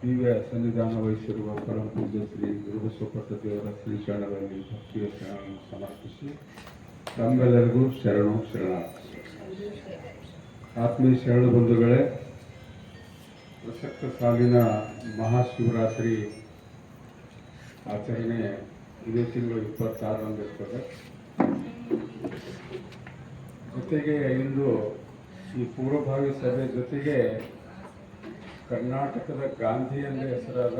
ದಿವ್ಯ ಸನ್ನಿಧಾನ ವಹಿಸಿರುವ ಪರಮ ಪೂಜ್ಯ ಶ್ರೀ ಗುರುಬಸವಪ್ಪ ದೇವರ ಶ್ರೀಚರಣಗಳಲ್ಲಿ ಭಕ್ತಿಯ ಶರಣವನ್ನು ಸಮರ್ಪಿಸಿ ತಮ್ಮೆಲ್ಲರಿಗೂ ಶರಣು ಶರಣಾರ್ಥಿ. ಆತ್ಮೀಯ ಶರಣ ಬಂಧುಗಳೇ, ಪ್ರಸಕ್ತ ಸಾಲಿನ ಮಹಾಶಿವರಾತ್ರಿ ಆಚರಣೆ ಇದೇ ತಿಂಗಳು 26ರಂದು ಇರ್ತದೆ. ಜೊತೆಗೆ ಇಂದು ಈ ಪೂರ್ವಭಾವಿ ಸಭೆ ಜೊತೆಗೆ ಕರ್ನಾಟಕದ ಗಾಂಧಿ ಎಂದೇ ಹೆಸರಾದ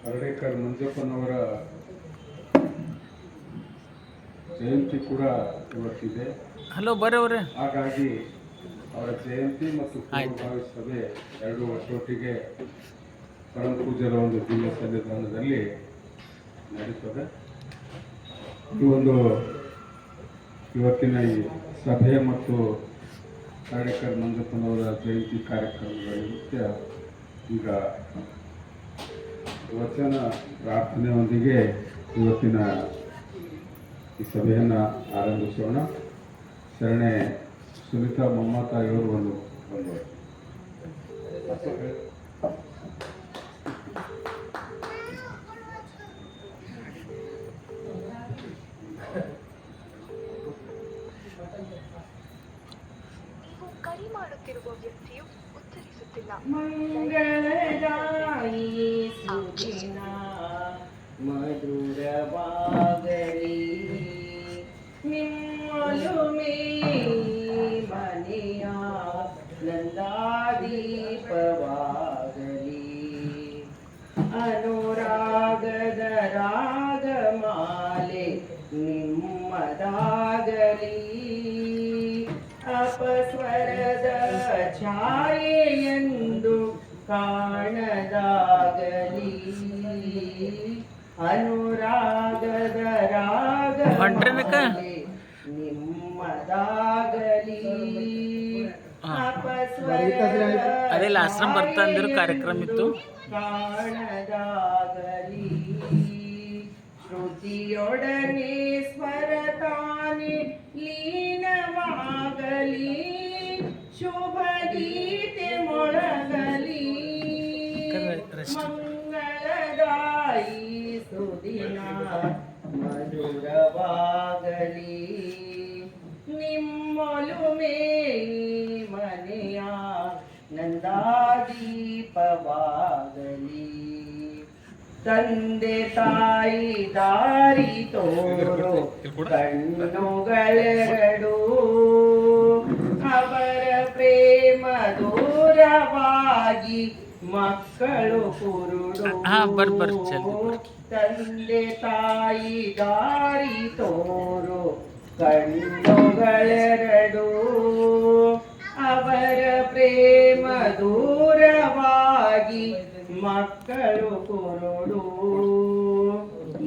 ಹರ್ಡೇಕರ್ ಮಂಜಪ್ಪನವರ ಜಯಂತಿ ಕೂಡ ಇವತ್ತಿದೆ. ಹಾಗಾಗಿ ಅವರ ಜಯಂತಿ ಮತ್ತು ಪೂರ್ವಭಾವಿ ಸಭೆ ಎರಡು ಒಟ್ಟೊಟ್ಟಿಗೆ ಪರಮ ಪೂಜ್ಯರ ಒಂದು ದಿವ್ಯ ಸನ್ನಿಧಾನದಲ್ಲಿ ನಡೀತದೆ. ಇವತ್ತಿನ ಈ ಸಭೆ ಮತ್ತು ಹರ್ಡೇಕರ್ ಮಂಜಪ್ಪನವರ ಜಯಂತಿ ಕಾರ್ಯಕ್ರಮಗಳ ನಿಮಿತ್ತ ಈಗ ವಚನ ಪ್ರಾರ್ಥನೆಯೊಂದಿಗೆ ಇವತ್ತಿನ ಈ ಸಭೆಯನ್ನು ಆರಂಭಿಸೋಣ. ಶರಣೆ ಸುನೀತಾ ಮಮ್ಮತಾಯಿಯವರು ಒಂದು ಕರೆ ಮಾಡುತ್ತಿರುವ ವ್ಯಕ್ತಿಯು ಉತ್ತರಿಸುತ್ತಿಲ್ಲ. ಮಂಗಳದಾಯಿ ಸುದಿನ ಮಧುರವಾಗಲಿ, ನಿಮ್ಮೊಲುಮೆ ಮನೆಯ ನಂದಾದೀಪವಾಗಲಿ, ಅನುರಾಗದ ರಾಗಮಾಲೆ ನಿಮ್ಮದಾಗಲಿ, ಅಪಸ್ವರದ ಛಾಯೆಯೆಂದು ಕಾಣದಾಗಲಿ, ಅನುರಾಗದ ರಾಗಮಾಲೆ ನಿಮ್ಮದಾಗಲಿ, ಅದೆಲ್ಲ ಆಶ್ರಮ ಬರ್ತಾ ಅಂದಿರೋ ಕಾರ್ಯಕ್ರಮ ಇತ್ತು. ಕಾಣದಾಗಲಿ, ಶ್ರುತಿಯೊಡನೆ ಸ್ವರತಾನೆ ಲೀನವಾಗಲಿ, ಶುಭ ಗೀತೆ ಮೊಳಗಲಿ, ಮಂಗಳದಾಯಿ ಸುದಿನ ಮಧುರವಾಗಲಿ, ನಿಮ್ಮೊಲುಮೆ ಮನೆಯ ನಂದಾದೀಪವಾಗಲಿ, ತಂದೆ ತಾಯಿ ದಾರಿ ತೋರು ಕಣ್ಣುಗಳೆರಡು, ಅವರ ಪ್ರೇಮ ದೂರವಾಗಿ ಮಕ್ಕಳು ಕುರುಡು, ತಂದೆ ತಾಯಿ ದಾರಿ ತೋರು ಕಣ್ಣುಗಳೆರಡು, ಅವರ ಪ್ರೇಮ ದೂರವಾಗಿ ಮಕ್ಕಳು ಕುರುಡು,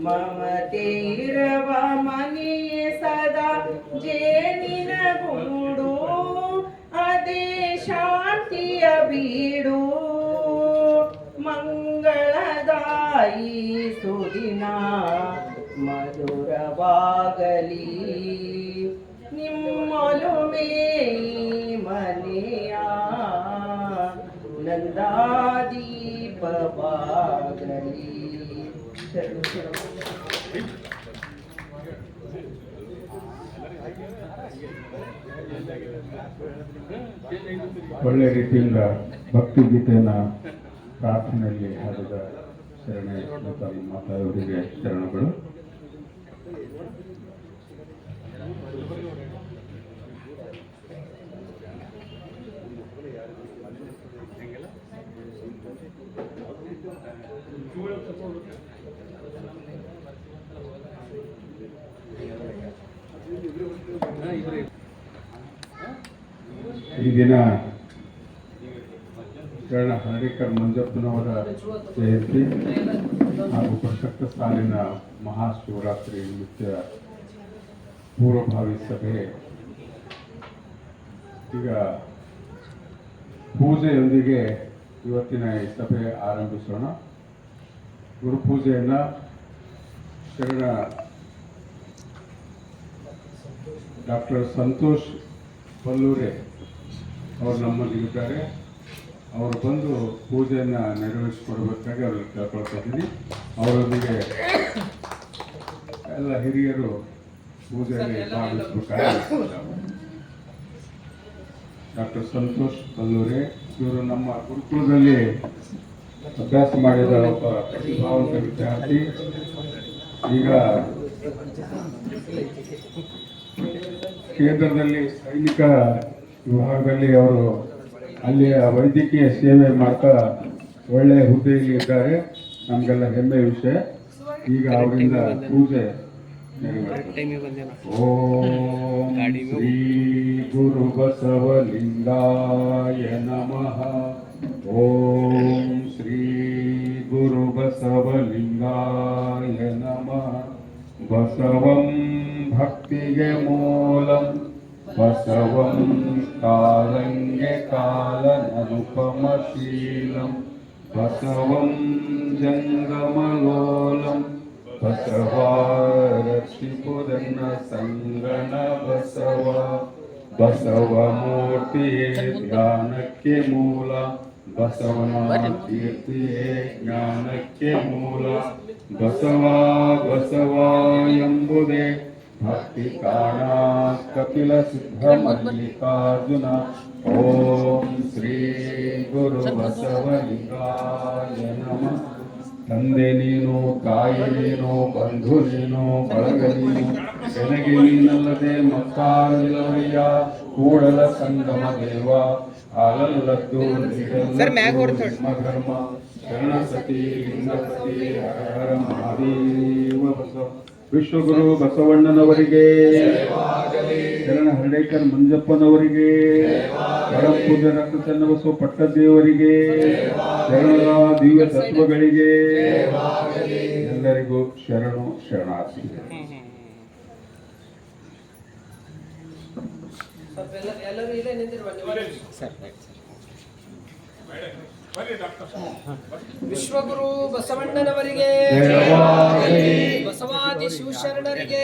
ಮಮತೆ ಇರವ ಮನೆಯೇ ಸದಾ ಜೇನಿನ ಗೂಡು, ಅದೇ ಶಾಂತಿಯ ಬೀಡು, ಮಂಗಳದಾಯಿ ಸುದಿನ ಮಧುರವಾಗಲಿ, ನಿಮ್ಮೊಲುಮೆ ಮನೆಯ ನಂದಾದೀಪವಾಗಲಿ. ಒಳ್ಳೆ ರೀತಿಯಿಂದ ಭಕ್ತಿ ಗೀತೆಯನ್ನು ಪ್ರಾರ್ಥನೆಯಲ್ಲಿ ಹಾಡಿದ ಶರಣೆ ಮಾತಾವರಿಗೆ ಶರಣಗಳು. ಈ ದಿನ ಶರಣ ಹರ್ಡೇಕರ್ ಮಂಜಪ್ಪನವರ ಜಯಂತಿ ಹಾಗೂ ಪ್ರಸಕ್ತ ಸಾಲಿನ ಮಹಾಶಿವರಾತ್ರಿ ನಿಮಿತ್ತ ಪೂರ್ವಭಾವಿ ಸಭೆ. ಈಗ ಪೂಜೆಯೊಂದಿಗೆ ಇವತ್ತಿನ ಈ ಸಭೆ ಆರಂಭಿಸೋಣ. ಗುರುಪೂಜೆಯನ್ನು ಶರಣ ಡಾಕ್ಟರ್ ಸಂತೋಷ್ ಪಲ್ಲೂರೆ ಅವರು ನಮ್ಮಲ್ಲಿದ್ದಾರೆ. ಅವರು ಬಂದು ಪೂಜೆಯನ್ನು ನೆರವೇರಿಸಿಕೊಡ್ಬೇಕಾಗಿ ಅವ್ರಿಗೆ ಕೇಳ್ಕೊಳ್ತಾ ಇದ್ದೀನಿ. ಅವರೊಂದಿಗೆ ಎಲ್ಲ ಹಿರಿಯರು ಪೂಜೆಯಲ್ಲಿ ಭಾಗವಹಿಸಬೇಕಾಗಿ ಡಾಕ್ಟರ್ ಸಂತೋಷ್ ಕಲ್ಲೂರಿ ಇವರು ನಮ್ಮ ಗುರುಕುಲದಲ್ಲಿ ಅಭ್ಯಾಸ ಮಾಡಿದ ಒಬ್ಬ ಪ್ರತಿಭಾವಂತ ವಿದ್ಯಾರ್ಥಿ. ಈಗ ಕೇಂದ್ರದಲ್ಲಿ ಸೈನಿಕ ವಿಭಾಗದಲ್ಲಿ ಅವರು ಅಲ್ಲಿಯ ವೈದ್ಯಕೀಯ ಸೇವೆ ಮಾಡ್ತಾ ಒಳ್ಳೆಯ ಹುದ್ದೆಯಲ್ಲಿ ಇದ್ದಾರೆ. ನಮಗೆಲ್ಲ ಹೆಮ್ಮೆಯ ವಿಷಯ. ಈಗ ಅವರಿಂದ ಪೂಜೆ ಓಂ ಶ್ರೀ ಗುರು ಬಸವಲಿಂಗಾಯ ನಮಃ. ಓಂ ಶ್ರೀ ಗುರು ಬಸವಲಿಂಗಾಯ ನಮಃ. ಬಸವಂ ಭಕ್ತಿಗೆ ಮೂಲಂ ಬಸವಂ ಕಾಲಂಗೆ ಕಾಲನನುಪಮಶೀಲಂ ಬಸವಂ ಜಂಗಮಲೋಲಂ ಬಸವಾರಕ್ಷಿಪುರನ್ನ ಸಂಗಣ ಬಸವ. ಬಸವ ಮೂರ್ತಿಯೇ ಧ್ಯಾನಕ್ಕೆ ಮೂಲ. ಬಸವನ ಕೀರ್ತಿಯೇ ಜ್ಞಾನಕ್ಕೆ ಮೂಲ. ಬಸವ ಬಸವ ಎಂಬುದೇ ಭಕ್ತಿ ಕಾಣ ಕಪಿಲ ಸಿದ್ಧ ಮಲ್ಲಿಕಾರ್ಜುನ. ಓಂ ಶ್ರೀ ಗುರು ಬಸವಲಿಂಗಾಯ ನಮಃ. ತಂದೆ ನೀನು, ತಾಯಿ ನೀನು, ಬಂಧು ನೀನು, ಬಳಗ ನೀನು, ನನಗೆ ನೀನಲ್ಲದೆ ಮತ್ತಾರಿಲ್ಲವಯ್ಯ. ಕೂಡಲ ಸಂಗಮ ದೇವ ಹಾಲಲ್ಲದ್ದು ನೀಡಲ್ಲ ಧರ್ಮ. ಶರಣ ಸತಿ ಲಿಂಗಪತಿ ಹರ ಹರ ಮಹಾದೇವ ಬಸವ. ವಿಶ್ವಗುರು ಬಸವಣ್ಣನವರಿಗೆ, ಶರಣ ಹರ್ಡೇಕರ್ ಮಂಜಪ್ಪನವರಿಗೆ, ಪರಂ ಪೂಜ್ಯ ಡಾಕ್ಟರ್ ಚನ್ನಬಸವ ಪಟ್ಟದೇವರಿಗೆ, ಶರಣರ ದಿವ್ಯ ತತ್ವಗಳಿಗೆ ಎಲ್ಲರಿಗೂ ಶರಣು ಶರಣಾರ್ಥಿ. ವಿಶ್ವಗುರು ಬಸವಣ್ಣನವರಿಗೆ, ಬಸವಾದಿ ಶಿವಶರಣರಿಗೆ,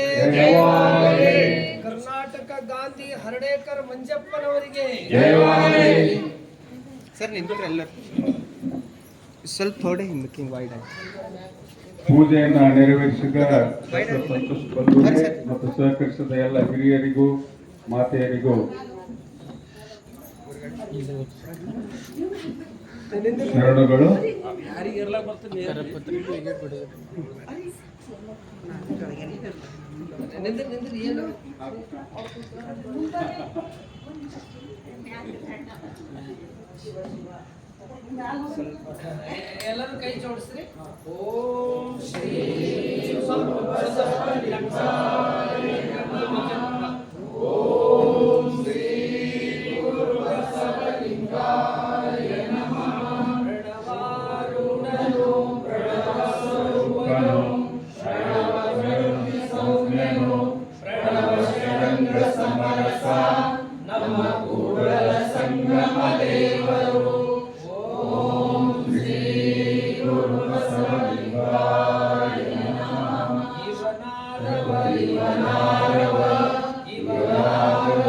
ಕರ್ನಾಟಕ ಗಾಂಧಿ ಹರ್ಡೇಕರ್ ಮಂಜಪ್ಪನವರಿಗೆ. ಸರ್ ನಿಂತ್ರೆ ಎಲ್ಲರೂ ಸ್ವಲ್ಪ ಥೋಡೆ ಹಿಂದಕ್ಕೆ ವೈಡ್ ಆಗಿ ಪೂಜೆಯನ್ನ ನೆರವೇರಿಸಿದ ಡಾಕ್ಟರ್ ಸಂತೋಷ್ ಕಲ್ಲೂರಿ ಮತ್ತು ಸಹಕರಿಸಿದ ಎಲ್ಲ ಹಿರಿಯರಿಗೂ ಮಾತೆಯರಿಗೂ ಶರಣುಗಳು. ಎಲ್ಲರೂ ಕೈ ಜೋಡಿಸ್ರಿ. ಓಂ ಶ್ರೀ ಓಂ ಶ್ರೀ ಗುರು ಬಸವಲಿಂಗಾಯ ನಮಃ. ಪ್ರಣವಾರುಣನು ಪ್ರಣವಸ್ವರೂಪನು ಸೌಮ್ಯನು ಪ್ರಣವಶರಂಗ ಸಮರಸ ನಮ್ಮ ಕೂಡಲ ಸಂಗಮ ದೇವರು. ಓಂ ಶ್ರೀ ಗುರು ಬಸವಲಿಂಗಾಯ ನಮಃ. ಇವನಾರವ ಇವನಾರವ ಇವನಾರವ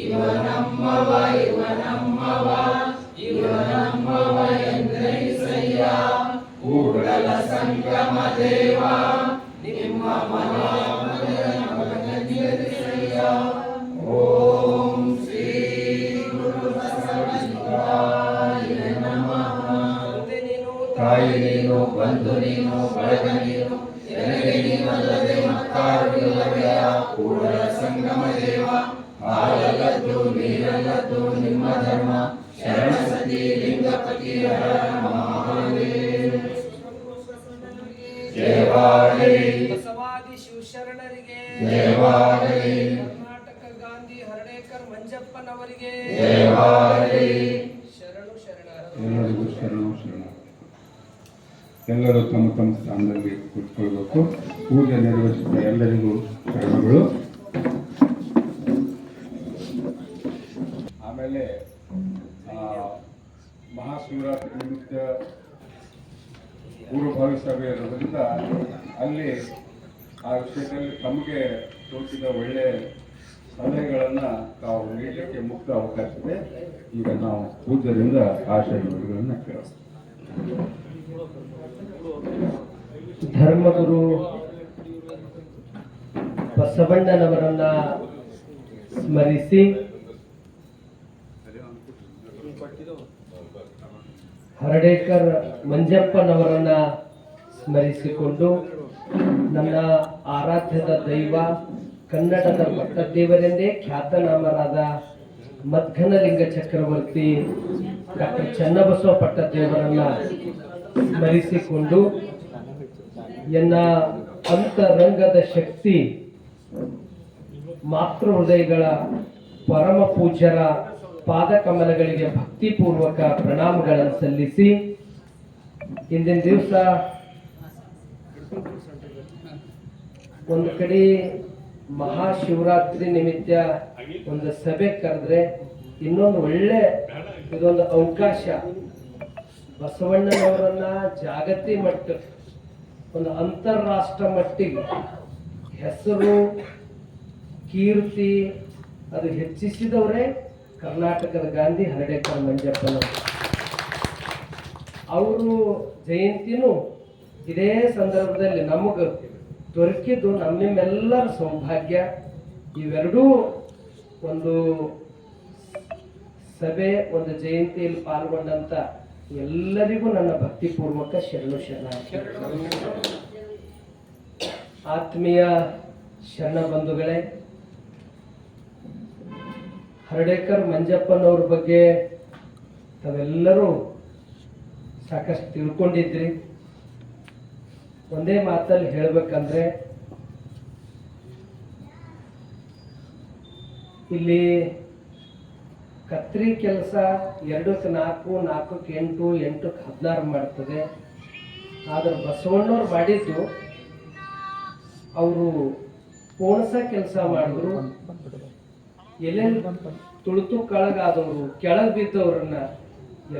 ಇವನಮ್ಮವ ಇವನಮ್ಮವ ಇವನಮ್ಮವ ಎಂದೈಸಯ್ಯ. ಕೂಡಲ ಸಂಗಮ ದೇವ ನಿಮ್ಮ ಮನೆಯಸಯ್ಯ. ಓಂ ಶ್ರೀ ಗುರು ಬಸವಲಿಂಗಾಯ ನಮಃ. ತಾಯಿ ನೀನು, ಬಂಧು ನೀನು, ಬಳಗ ನೀನು, ನನಗೆ ನೀನಲ್ಲದೆ ಮತ್ತಾರಿಲ್ಲವಯ್ಯ. ಕೂಡಲ ಸಂಗಮ ದೇವ ಹಾಲಲ್ಲದ್ದು ನೀರಲ್ಲದ್ದು ನಿಮ್ಮ ಧರ್ಮ. ಶರಣ ಸತಿ ಲಿಂಗಪತಿ ಹರ ಮಹಾದೇವ. ಜಯವಾಗಲಿ ಬಸವಾದಿ ಶಿವಶರಣರಿಗೆ, ಜಯವಾಗಲಿ ಕರ್ನಾಟಕ ಗಾಂಧಿ ಹರ್ಡೇಕರ್ ಮಂಜಪ್ಪನವರಿಗೆ, ಜಯವಾಗಲಿ. ಶರಣು ಶರಣರು. ಎಲ್ಲರಿಗೂ ಶರಣು ಶರಣ. ಎಲ್ಲರೂ ತಮ್ಮ ತಮ್ಮ ಸ್ಥಾನದಲ್ಲಿ ಕೂತ್ಕೊಳ್ಬೇಕು. ಪೂಜೆ ನೆರವೇರಿಸಿದ ಎಲ್ಲರಿಗೂ ಶರಣಗಳು. ಆಮೇಲೆ ಮಹಾಶಿವರಾತ್ರಿ ನಿಮಿತ್ತ ಪೂರ್ವಭಾವಿ ಸಭೆ ಇರೋದ್ರಿಂದ ಅಲ್ಲಿ ಆ ವಿಷಯದಲ್ಲಿ ತಮಗೆ ತೋಚಿದ ಒಳ್ಳೆಯ ಸಲಹೆಗಳನ್ನು ತಾವು ನೀಡಲಿಕ್ಕೆ ಮುಕ್ತ ಅವಕಾಶ ಇದೆ. ಈಗ ನಾವು ಪೂಜ್ಯರಿಂದ ಆಶೀರ್ವಾದಗಳನ್ನು ಕೇಳೋಣ. ಧರ್ಮಗುರು ಬಸವಣ್ಣನವರನ್ನ ಸ್ಮರಿಸಿ ಹರಡೇಕರ್ ಮಂಜಪ್ಪನವರನ್ನ ಸ್ಮರಿಸಿಕೊಂಡು ನನ್ನ ಆರಾಧ್ಯದ ದೈವ ಕನ್ನಡದ ಪಟ್ಟದೇವರೆಂದೇ ಖ್ಯಾತನಾಮರಾದ ಮದ್ಘನಲಿಂಗ ಚಕ್ರವರ್ತಿ ಡಾಕ್ಟರ್ ಚನ್ನಬಸವ ಪಟ್ಟದೇವರನ್ನ ಸ್ಮರಿಸಿಕೊಂಡು ಎನ್ನ ಅಂತರಂಗದ ಶಕ್ತಿ ಮಾತೃ ಹೃದಯಗಳ ಪರಮ ಪೂಜ್ಯರ ಪಾದಕಮಲಗಳಿಗೆ ಭಕ್ತಿಪೂರ್ವಕ ಪ್ರಣಾಮಗಳನ್ನು ಸಲ್ಲಿಸಿ ಇಂದಿನ ದಿವಸ ಒಂದು ಕಡೆ ಮಹಾಶಿವರಾತ್ರಿ ನಿಮಿತ್ತ ಒಂದು ಸಭೆ ಕರೆದ್ರೆ ಇನ್ನೊಂದು ಒಳ್ಳೆ ಇದೊಂದು ಅವಕಾಶ ಬಸವಣ್ಣನವರನ್ನ ಜಾಗತಿಕ ಮಟ್ಟಕ್ಕೆ ಒಂದು ಅಂತಾರಾಷ್ಟ್ರ ಮಟ್ಟಿಗೆ ಹೆಸರು ಕೀರ್ತಿ ಅದು ಹೆಚ್ಚಿಸಿದವರೇ ಕರ್ನಾಟಕದ ಗಾಂಧಿ ಹರಡೇಕರ್ ಮಂಜಪ್ಪನವರು. ಅವರು ಜಯಂತಿನೂ ಇದೇ ಸಂದರ್ಭದಲ್ಲಿ ನಮಗೆ ದೊರಕಿದ್ದು ನಮ್ಮೆಲ್ಲರ ಸೌಭಾಗ್ಯ. ಇವೆರಡೂ ಒಂದು ಸಭೆ ಒಂದು ಜಯಂತಿಯಲ್ಲಿ ಪಾಲ್ಗೊಂಡಂತ ಎಲ್ಲರಿಗೂ ನನ್ನ ಭಕ್ತಿಪೂರ್ವಕ ಶರಣು ಆತ್ಮೀಯ ಶರಣ ಬಂಧುಗಳೇ, ಹರಡೇಕರ್ ಮಂಜಪ್ಪನವ್ರ ಬಗ್ಗೆ ತಾವೆಲ್ಲರೂ ಸಾಕಷ್ಟು ತಿಳ್ಕೊಂಡಿದ್ರಿ. ಒಂದೇ ಮಾತಲ್ಲಿ ಹೇಳ್ಬೇಕಂದ್ರೆ ಇಲ್ಲಿ ಕತ್ರಿ ಕೆಲಸ 2ಕ್ಕೆ 4, 4ಕ್ಕೆ 8, 8ಕ್ಕೆ 16 ಮಾಡ್ತದೆ. ಆದ್ರೆ ಬಸವಣ್ಣವ್ರು ಮಾಡಿದ್ದು ಅವರು ಪೋಣಸ ಕೆಲಸ ಮಾಡಿದ್ರು. ಎಲ್ಲೆಲ್ಲಿ ತುಳಿತು ಕಳಗಾದವರು ಕೆಳಗೆ ಬಿದ್ದವ್ರನ್ನ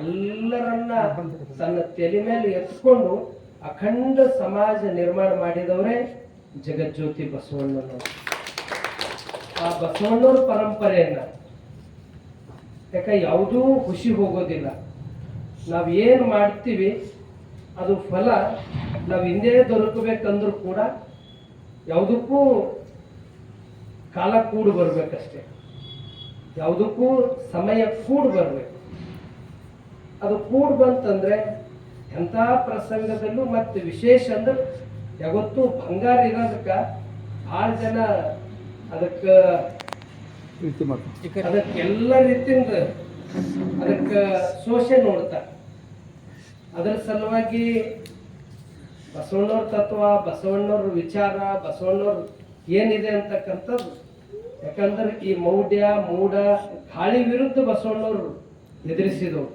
ಎಲ್ಲರನ್ನ ತನ್ನ ತಲೆ ಮೇಲೆ ಎತ್ಕೊಂಡು ಅಖಂಡ ಸಮಾಜ ನಿರ್ಮಾಣ ಮಾಡಿದವರೇ ಜಗಜ್ಯೋತಿ ಬಸವಣ್ಣನವರು. ಆ ಬಸವಣ್ಣವ್ರ ಪರಂಪರೆಯನ್ನ ಯಾಕೆ ಯಾವುದೂ ಖುಷಿ ಹೋಗೋದಿಲ್ಲ. ನಾವು ಏನು ಮಾಡ್ತೀವಿ ಅದು ಫಲ ನಾವು ಹಿಂದೆ ದೊರಕಬೇಕಂದ್ರೂ ಕೂಡ ಯಾವುದಕ್ಕೂ ಕಾಲ ಕೂಡು ಬರ್ಬೇಕಷ್ಟೆ, ಯಾವುದಕ್ಕೂ ಸಮಯ ಕೂಡು ಬರ್ಬೇಕು. ಅದು ಕೂಡು ಬಂತಂದ್ರೆ ಎಂಥ ಪ್ರಸಂಗದಲ್ಲೂ ಮತ್ತೆ ವಿಶೇಷ ಅಂದ್ರೆ ಯಾವತ್ತೂ ಬಂಗಾರ ಇರೋದಕ್ಕೆ ಭಾಳ ಜನ ಅದಕ್ಕೆ ಅದಕ್ಕೆಲ್ಲ ರೀತಿಯಿಂದ ಅದಕ್ಕೆ ಶೋಷೆ ನೋಡ್ತಾರೆ. ಅದರ ಸಲುವಾಗಿ ಬಸವಣ್ಣವ್ರ ತತ್ವ, ಬಸವಣ್ಣವ್ರ ವಿಚಾರ, ಬಸವಣ್ಣವ್ರ ಏನಿದೆ ಅಂತಕ್ಕಂಥದ್ದು, ಯಾಕಂದ್ರೆ ಈ ಮೌಢ್ಯ ಮೂಢ ಗಾಳಿ ವಿರುದ್ಧ ಬಸವಣ್ಣವ್ರು ಎದುರಿಸಿದವು.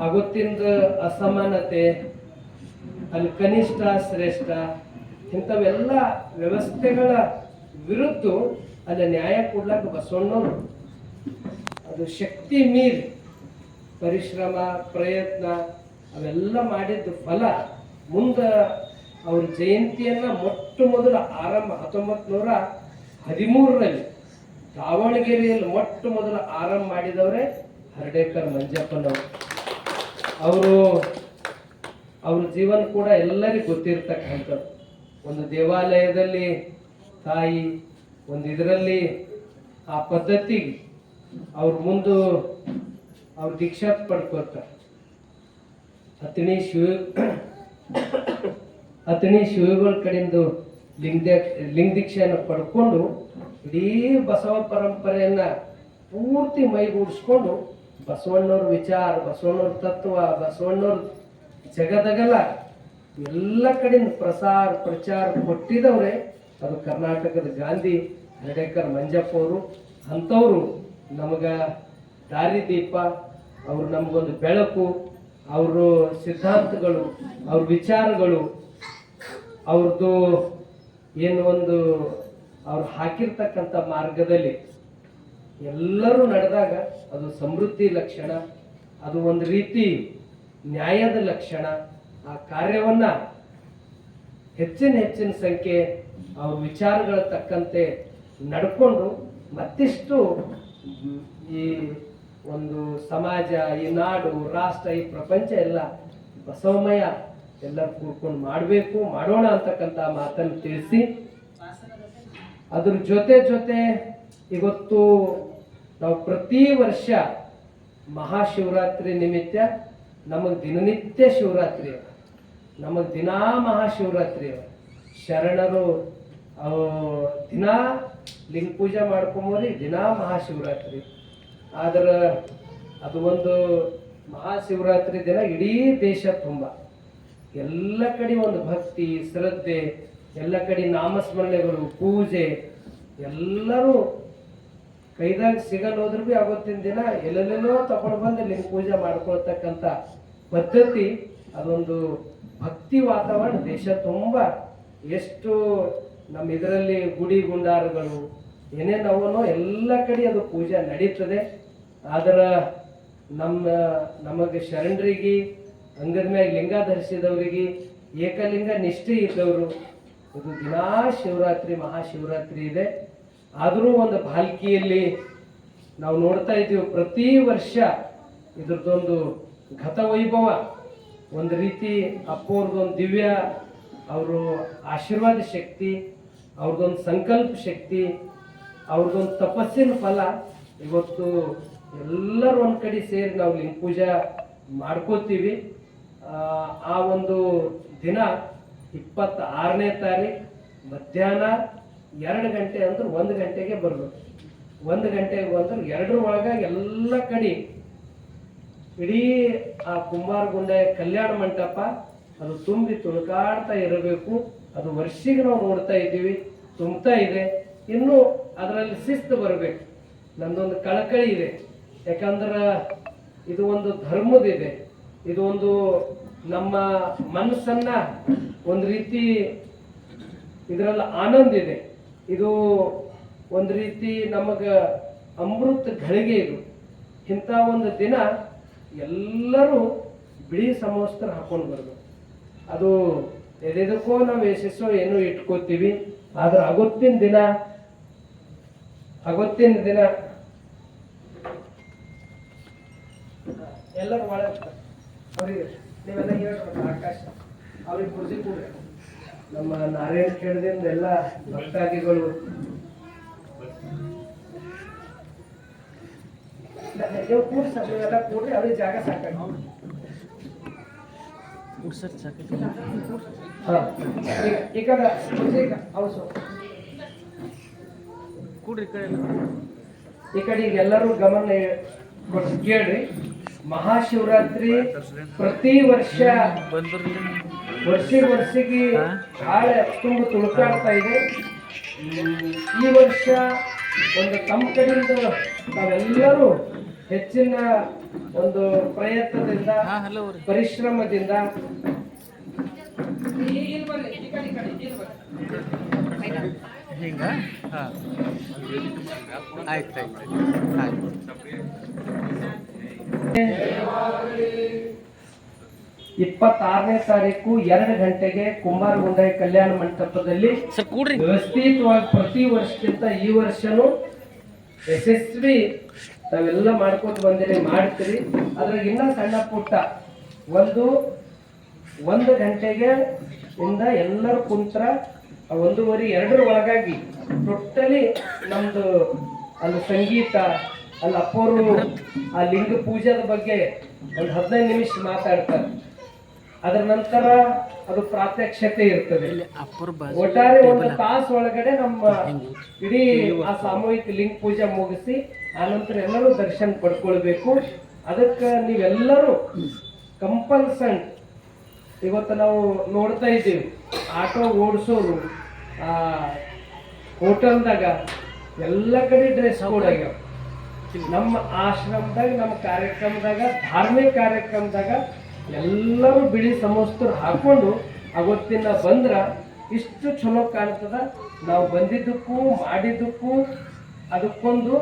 ಆವತ್ತಿಂದ ಅಸಮಾನತೆ, ಅಲ್ಲಿ ಕನಿಷ್ಠ ಶ್ರೇಷ್ಠ ಇಂಥವೆಲ್ಲ ವ್ಯವಸ್ಥೆಗಳ ವಿರುದ್ಧ ಅಲ್ಲಿ ನ್ಯಾಯ ಕೊಡ್ಲಕ್ಕ ಬಸವಣ್ಣವ್ರು ಅದು ಶಕ್ತಿ ಮೀರಿ ಪರಿಶ್ರಮ ಪ್ರಯತ್ನ ಅವೆಲ್ಲ ಮಾಡಿದ್ದು ಫಲ ಮುಂದೆ ಅವ್ರ ಜಯಂತಿಯನ್ನ ಮೊಟ್ಟ ಮೊದಲು ಆರಂಭ 1913ರಲ್ಲಿ ದಾವಣಗೆರೆಯಲ್ಲಿ ಮೊಟ್ಟ ಮೊದಲು ಆರಂಭ ಮಾಡಿದವರೇ ಹರಡೇಕರ್ ಮಂಜಪ್ಪನವರು. ಅವ್ರ ಜೀವನ ಕೂಡ ಎಲ್ಲರಿಗೂ ಗೊತ್ತಿರ್ತಕ್ಕಂಥದ್ದು. ಒಂದು ದೇವಾಲಯದಲ್ಲಿ ತಾಯಿ, ಒಂದು ಇದರಲ್ಲಿ ಆ ಪದ್ಧತಿಗೆ ಅವ್ರ ಮುಂದೆ ಅವ್ರ ದೀಕ್ಷಾ ಪಡ್ಕೊಳ್ತಾರೆ. ಅತನಿ ಶಿವಗಳ ಕಡೆಯಿಂದ ಲಿಂಗ ದೀಕ್ಷೆಯನ್ನು ಪಡ್ಕೊಂಡು ಇಡೀ ಬಸವ ಪರಂಪರೆಯನ್ನ ಪೂರ್ತಿ ಮೈಗೂಡಿಸ್ಕೊಂಡು ಬಸವಣ್ಣವ್ರ ವಿಚಾರ, ಬಸವಣ್ಣವ್ರ ತತ್ವ, ಬಸವಣ್ಣವ್ರ ಜಗದಗಲ ಎಲ್ಲ ಕಡೆಯಿಂದ ಪ್ರಚಾರ ಕೊಟ್ಟಿದವ್ರೆ ಅದು ಕರ್ನಾಟಕದ ಗಾಂಧಿ ಹರಡೇಕರ್ ಮಂಜಪ್ಪ ಅವರು. ಅಂಥವ್ರು ನಮಗ ದಾರಿದೀಪ, ಅವರು ನಮಗೊಂದು ಬೆಳಕು. ಅವರು ಸಿದ್ಧಾಂತಗಳು, ಅವ್ರ ವಿಚಾರಗಳು, ಅವ್ರದ್ದು ಏನು ಒಂದು ಅವ್ರು ಹಾಕಿರ್ತಕ್ಕಂಥ ಮಾರ್ಗದಲ್ಲಿ ಎಲ್ಲರೂ ನಡೆದಾಗ ಅದು ಸಮೃದ್ಧಿ ಲಕ್ಷಣ, ಅದು ಒಂದು ರೀತಿ ನ್ಯಾಯದ ಲಕ್ಷಣ. ಆ ಕಾರ್ಯವನ್ನ ಹೆಚ್ಚಿನ ಸಂಖ್ಯೆ ಅವ್ರ ವಿಚಾರಗಳ ತಕ್ಕಂತೆ ನಡ್ಕೊಂಡು ಮತ್ತಿಷ್ಟು ಈ ಒಂದು ಸಮಾಜ, ಈ ನಾಡು, ರಾಷ್ಟ್ರ, ಈ ಪ್ರಪಂಚ ಎಲ್ಲ ಬಸವಮಯ ಎಲ್ಲರೂ ಕೂಡ್ಕೊಂಡು ಮಾಡಬೇಕು, ಮಾಡೋಣ ಅಂತಕ್ಕಂಥ ಮಾತನ್ನು ತಿಳಿಸಿ, ಅದ್ರ ಜೊತೆ ಇವತ್ತು ನಾವು ಪ್ರತಿ ವರ್ಷ ಮಹಾಶಿವರಾತ್ರಿ ನಿಮಿತ್ತ ನಮಗೆ ದಿನನಿತ್ಯ ಶಿವರಾತ್ರಿ, ನಮಗೆ ದಿನಾ ಮಹಾಶಿವರಾತ್ರಿ. ಶರಣರು ದಿನಾ ಲಿಂಗ ಪೂಜೆ ಮಾಡ್ಕೊಂಬರಿ, ದಿನಾ ಮಹಾಶಿವರಾತ್ರಿ. ಆದ್ರೆ ಅದು ಒಂದು ಮಹಾಶಿವರಾತ್ರಿ ದಿನ ಇಡೀ ದೇಶ ತುಂಬ ಎಲ್ಲ ಕಡೆ ಒಂದು ಭಕ್ತಿ, ಶ್ರದ್ಧೆ, ಎಲ್ಲ ಕಡೆ ನಾಮಸ್ಮರಣೆಗಳು, ಪೂಜೆ, ಎಲ್ಲರೂ ಕೈದಾಗ ಸಿಗಲ್ ಹೋದ್ರೂ ಭೀ ಆವತ್ತಿನ ದಿನ ಎಲ್ಲೆಲ್ಲೆಲ್ಲೋ ತಗೊಂಡು ಬಂದು ಲಿಂಗ ಪೂಜೆ ಮಾಡ್ಕೊಳ್ತಕ್ಕಂಥ ಪದ್ಧತಿ, ಅದೊಂದು ಭಕ್ತಿ ವಾತಾವರಣ ದೇಶ ತುಂಬ. ಎಷ್ಟು ನಮ್ಮ ಇದರಲ್ಲಿ ಗುಡಿ ಗುಂಡಾರಗಳು ಏನೇನವನೋ ಎಲ್ಲ ಕಡೆ ಅದು ಪೂಜೆ ನಡೀತದೆ. ಆದ್ರೆ ನಮಗೆ ಶರಣರಿಗೆ, ಅಂಗದ ಮ್ಯಾಗ ಲಿಂಗ ಧರಿಸಿದವರಿಗೆ, ಏಕಲಿಂಗ ನಿಷ್ಠೆ ಇದ್ದವರು ಇದು ದಿನಾ ಶಿವರಾತ್ರಿ, ಮಹಾಶಿವರಾತ್ರಿ ಇದೆ. ಆದರೂ ಒಂದು ಭಾಲ್ಕಿಯಲ್ಲಿ ನಾವು ನೋಡ್ತಾ ಇದ್ದೀವಿ, ಪ್ರತಿ ವರ್ಷ ಇದ್ರದ್ದೊಂದು ಗತವೈಭವ, ಒಂದು ರೀತಿ ಅಪ್ಪವ್ರದ್ದೊಂದು ದಿವ್ಯ, ಅವರು ಆಶೀರ್ವಾದ ಶಕ್ತಿ, ಅವ್ರದ್ದೊಂದು ಸಂಕಲ್ಪ ಶಕ್ತಿ, ಅವ್ರದ್ದೊಂದು ತಪಸ್ಸಿನ ಫಲ ಇವತ್ತು ಎಲ್ಲರೂ ಒಂದು ಕಡೆ ಸೇರಿ ನಾವು ಲಿಂಗ ಪೂಜೆ ಮಾಡ್ಕೋತೀವಿ. ಆ ಒಂದು ದಿನ 26ನೇ ತಾರೀಕು ಮಧ್ಯಾಹ್ನ 2 ಗಂಟೆ ಅಂದ್ರೆ 1 ಗಂಟೆಗೆ ಬರಬೇಕು. 1 ಗಂಟೆಗೆ ಬಂದ್ರೆ 2 ಒಳಗೆ ಎಲ್ಲ ಕಡೆ ಇಡೀ ಆ ಕುಂಬಾರಗುಂಡೆ ಕಲ್ಯಾಣ ಮಂಟಪ ಅದು ತುಂಬಿ ತುಳುಕಾಡ್ತಾ ಇರಬೇಕು. ಅದು ವರ್ಷಿಗೆ ನಾವು ನೋಡ್ತಾ ಇದ್ದೀವಿ, ತುಂಬ್ತಾ ಇದೆ. ಇನ್ನು ಅದರಲ್ಲಿ ಶಿಸ್ತು ಬರಬೇಕು. ನಂದೊಂದು ಕಳಕಳಿ ಇದೆ, ಯಾಕಂದ್ರೆ ಇದು ಒಂದು ಧರ್ಮದಿದೆ, ಇದು ಒಂದು ನಮ್ಮ ಮನಸ್ಸನ್ನ ಒಂದು ರೀತಿ ಇದರಲ್ಲಿ ಆನಂದ ಇದೆ. ಇದು ಒಂದು ರೀತಿ ನಮಗೆ ಅಮೃತ ಘಳಿಗೆ. ಇದು ಇಂಥ ಒಂದು ದಿನ ಎಲ್ಲರೂ ಬಿಳಿ ಸಮವಸ್ತ್ರ ಹಾಕೊಂಡು ಬರ್ಬೇಕು. ಅದು ಎದೆದಕ್ಕೋ ನಾವು ಯಶಸ್ಸೋ ಏನೋ ಇಟ್ಕೋತೀವಿ, ಆದ್ರೆ ಅವತ್ತಿನ ದಿನ ಎಲ್ಲರೂ ಒಳಗೆ ಅವ್ರಿಗೆ ನೀವೆಲ್ಲ ಹೇಳ್ಬೇಕು. ಆಕಾಶ ಅವ್ರಿಗೆ ಕುರ್ಜಿ ಕೂಡ ನಮ್ಮ ನಾರಾಯಣ ಕೇಳದಿಂದ ಎಲ್ಲ ಭಕ್ತಾದಿಗಳು ನೀವು ಕೂಡ್ಸ, ನೀವೆಲ್ಲ ಕೂಡ್ರಿ, ಅವ್ರಿಗೆ ಜಾಗ ಸಾಕಾಗಿ. ಈಗ ಹೌದು ಕೂಡ್ರಿ ಈ ಕಡೆ ಈಗ ಎಲ್ಲರೂ ಗಮನ ಕೊಟ್ಟು ಕೇಳ್ರಿ. ಮಹಾಶಿವರಾತ್ರಿ ಪ್ರತಿ ವರ್ಷ ವರ್ಷಿಗೆ ಭಾಳ ತುಂಬ ತುಳುಕಾಡ್ತಾ ಇದೆ. ಈ ವರ್ಷ ಒಂದು ತಮ್ಮ ಕಡೆಯಿಂದ ನಾವೆಲ್ಲರೂ ಹೆಚ್ಚಿನ ಒಂದು ಪ್ರಯತ್ನದಿಂದ, ಪರಿಶ್ರಮದಿಂದ ಹಿಂಗ ಆಯ್ತು. 26ನೇ ತಾರೀಕು 2 ಗಂಟೆಗೆ ಕುಂಬಾರಗುಂಡೆ ಕಲ್ಯಾಣ ಮಂಟಪದಲ್ಲಿ ವ್ಯವಸ್ಥಿತವಾಗಿ ಪ್ರತಿ ವರ್ಷಕ್ಕಿಂತ ಈ ವರ್ಷನೂ ಯಶಸ್ವಿ ತಾವೆಲ್ಲ ಮಾಡ್ಕೊಂಡು ಬಂದಿರಿ, ಮಾಡ್ತೀರಿ. ಅದ್ರಾಗ ಇನ್ನ ಸಣ್ಣ ಪುಟ್ಟ 1 ಗಂಟೆಗೆ ಇಂದ ಎಲ್ಲರೂ ಕುಂತ್ರ 1:30, 2 ಒಳಗಾಗಿ ಟೋಟಲಿ ನಮ್ದು ಅಲ್ಲಿ ಸಂಗೀತ, ಅಲ್ಲಿ ಅಪ್ಪವರು ಆ ಲಿಂಗ ಪೂಜೆದ ಬಗ್ಗೆ ಒಂದು 15 ನಿಮಿಷ ಮಾತಾಡ್ತಾರೆ. ಅದರ ನಂತರ ಅದು ಪ್ರಾತ್ಯಕ್ಷತೆ ಇರ್ತದೆ. ಒಟ್ಟಾರೆ 1 ತಾಸು ಒಳಗಡೆ ನಮ್ಮ ಇಡೀ ಆ ಸಾಮೂಹಿಕ ಲಿಂಗ ಪೂಜೆ ಮುಗಿಸಿ ಆನಂತರ ಎಲ್ಲರೂ ದರ್ಶನ ಪಡ್ಕೊಳ್ಬೇಕು. ಅದಕ್ಕೆ ನೀವೆಲ್ಲರೂ ಕಂಪಲ್ಸನ್, ಇವತ್ತು ನಾವು ನೋಡ್ತಾ ಇದ್ದೀವಿ ಆಟೋ ಓಡಿಸೋರು, ಹೋಟೆಲ್ದಾಗ ಎಲ್ಲ ಕಡೆ ಡ್ರೆಸ್ ಕೋಡ್ ಆಗ್ಯಾವ. ನಮ್ಮ ಆಶ್ರಮದಾಗ, ನಮ್ಮ ಕಾರ್ಯಕ್ರಮದಾಗ, ಧಾರ್ಮಿಕ ಕಾರ್ಯಕ್ರಮದಾಗ ಎಲ್ಲರೂ ಬಿಳಿ ಸಮವಸ್ತ್ರ ಹಾಕೊಂಡು ಅವತ್ತಿನ ಬಂದ್ರ ಇಷ್ಟು ಚಲೋ ಕಾಣ್ತದ. ನಾವು ಬಂದಿದ್ದಕ್ಕೂ ಮಾಡಿದ್ದಕ್ಕೂ ಅದಕ್ಕೊಂದು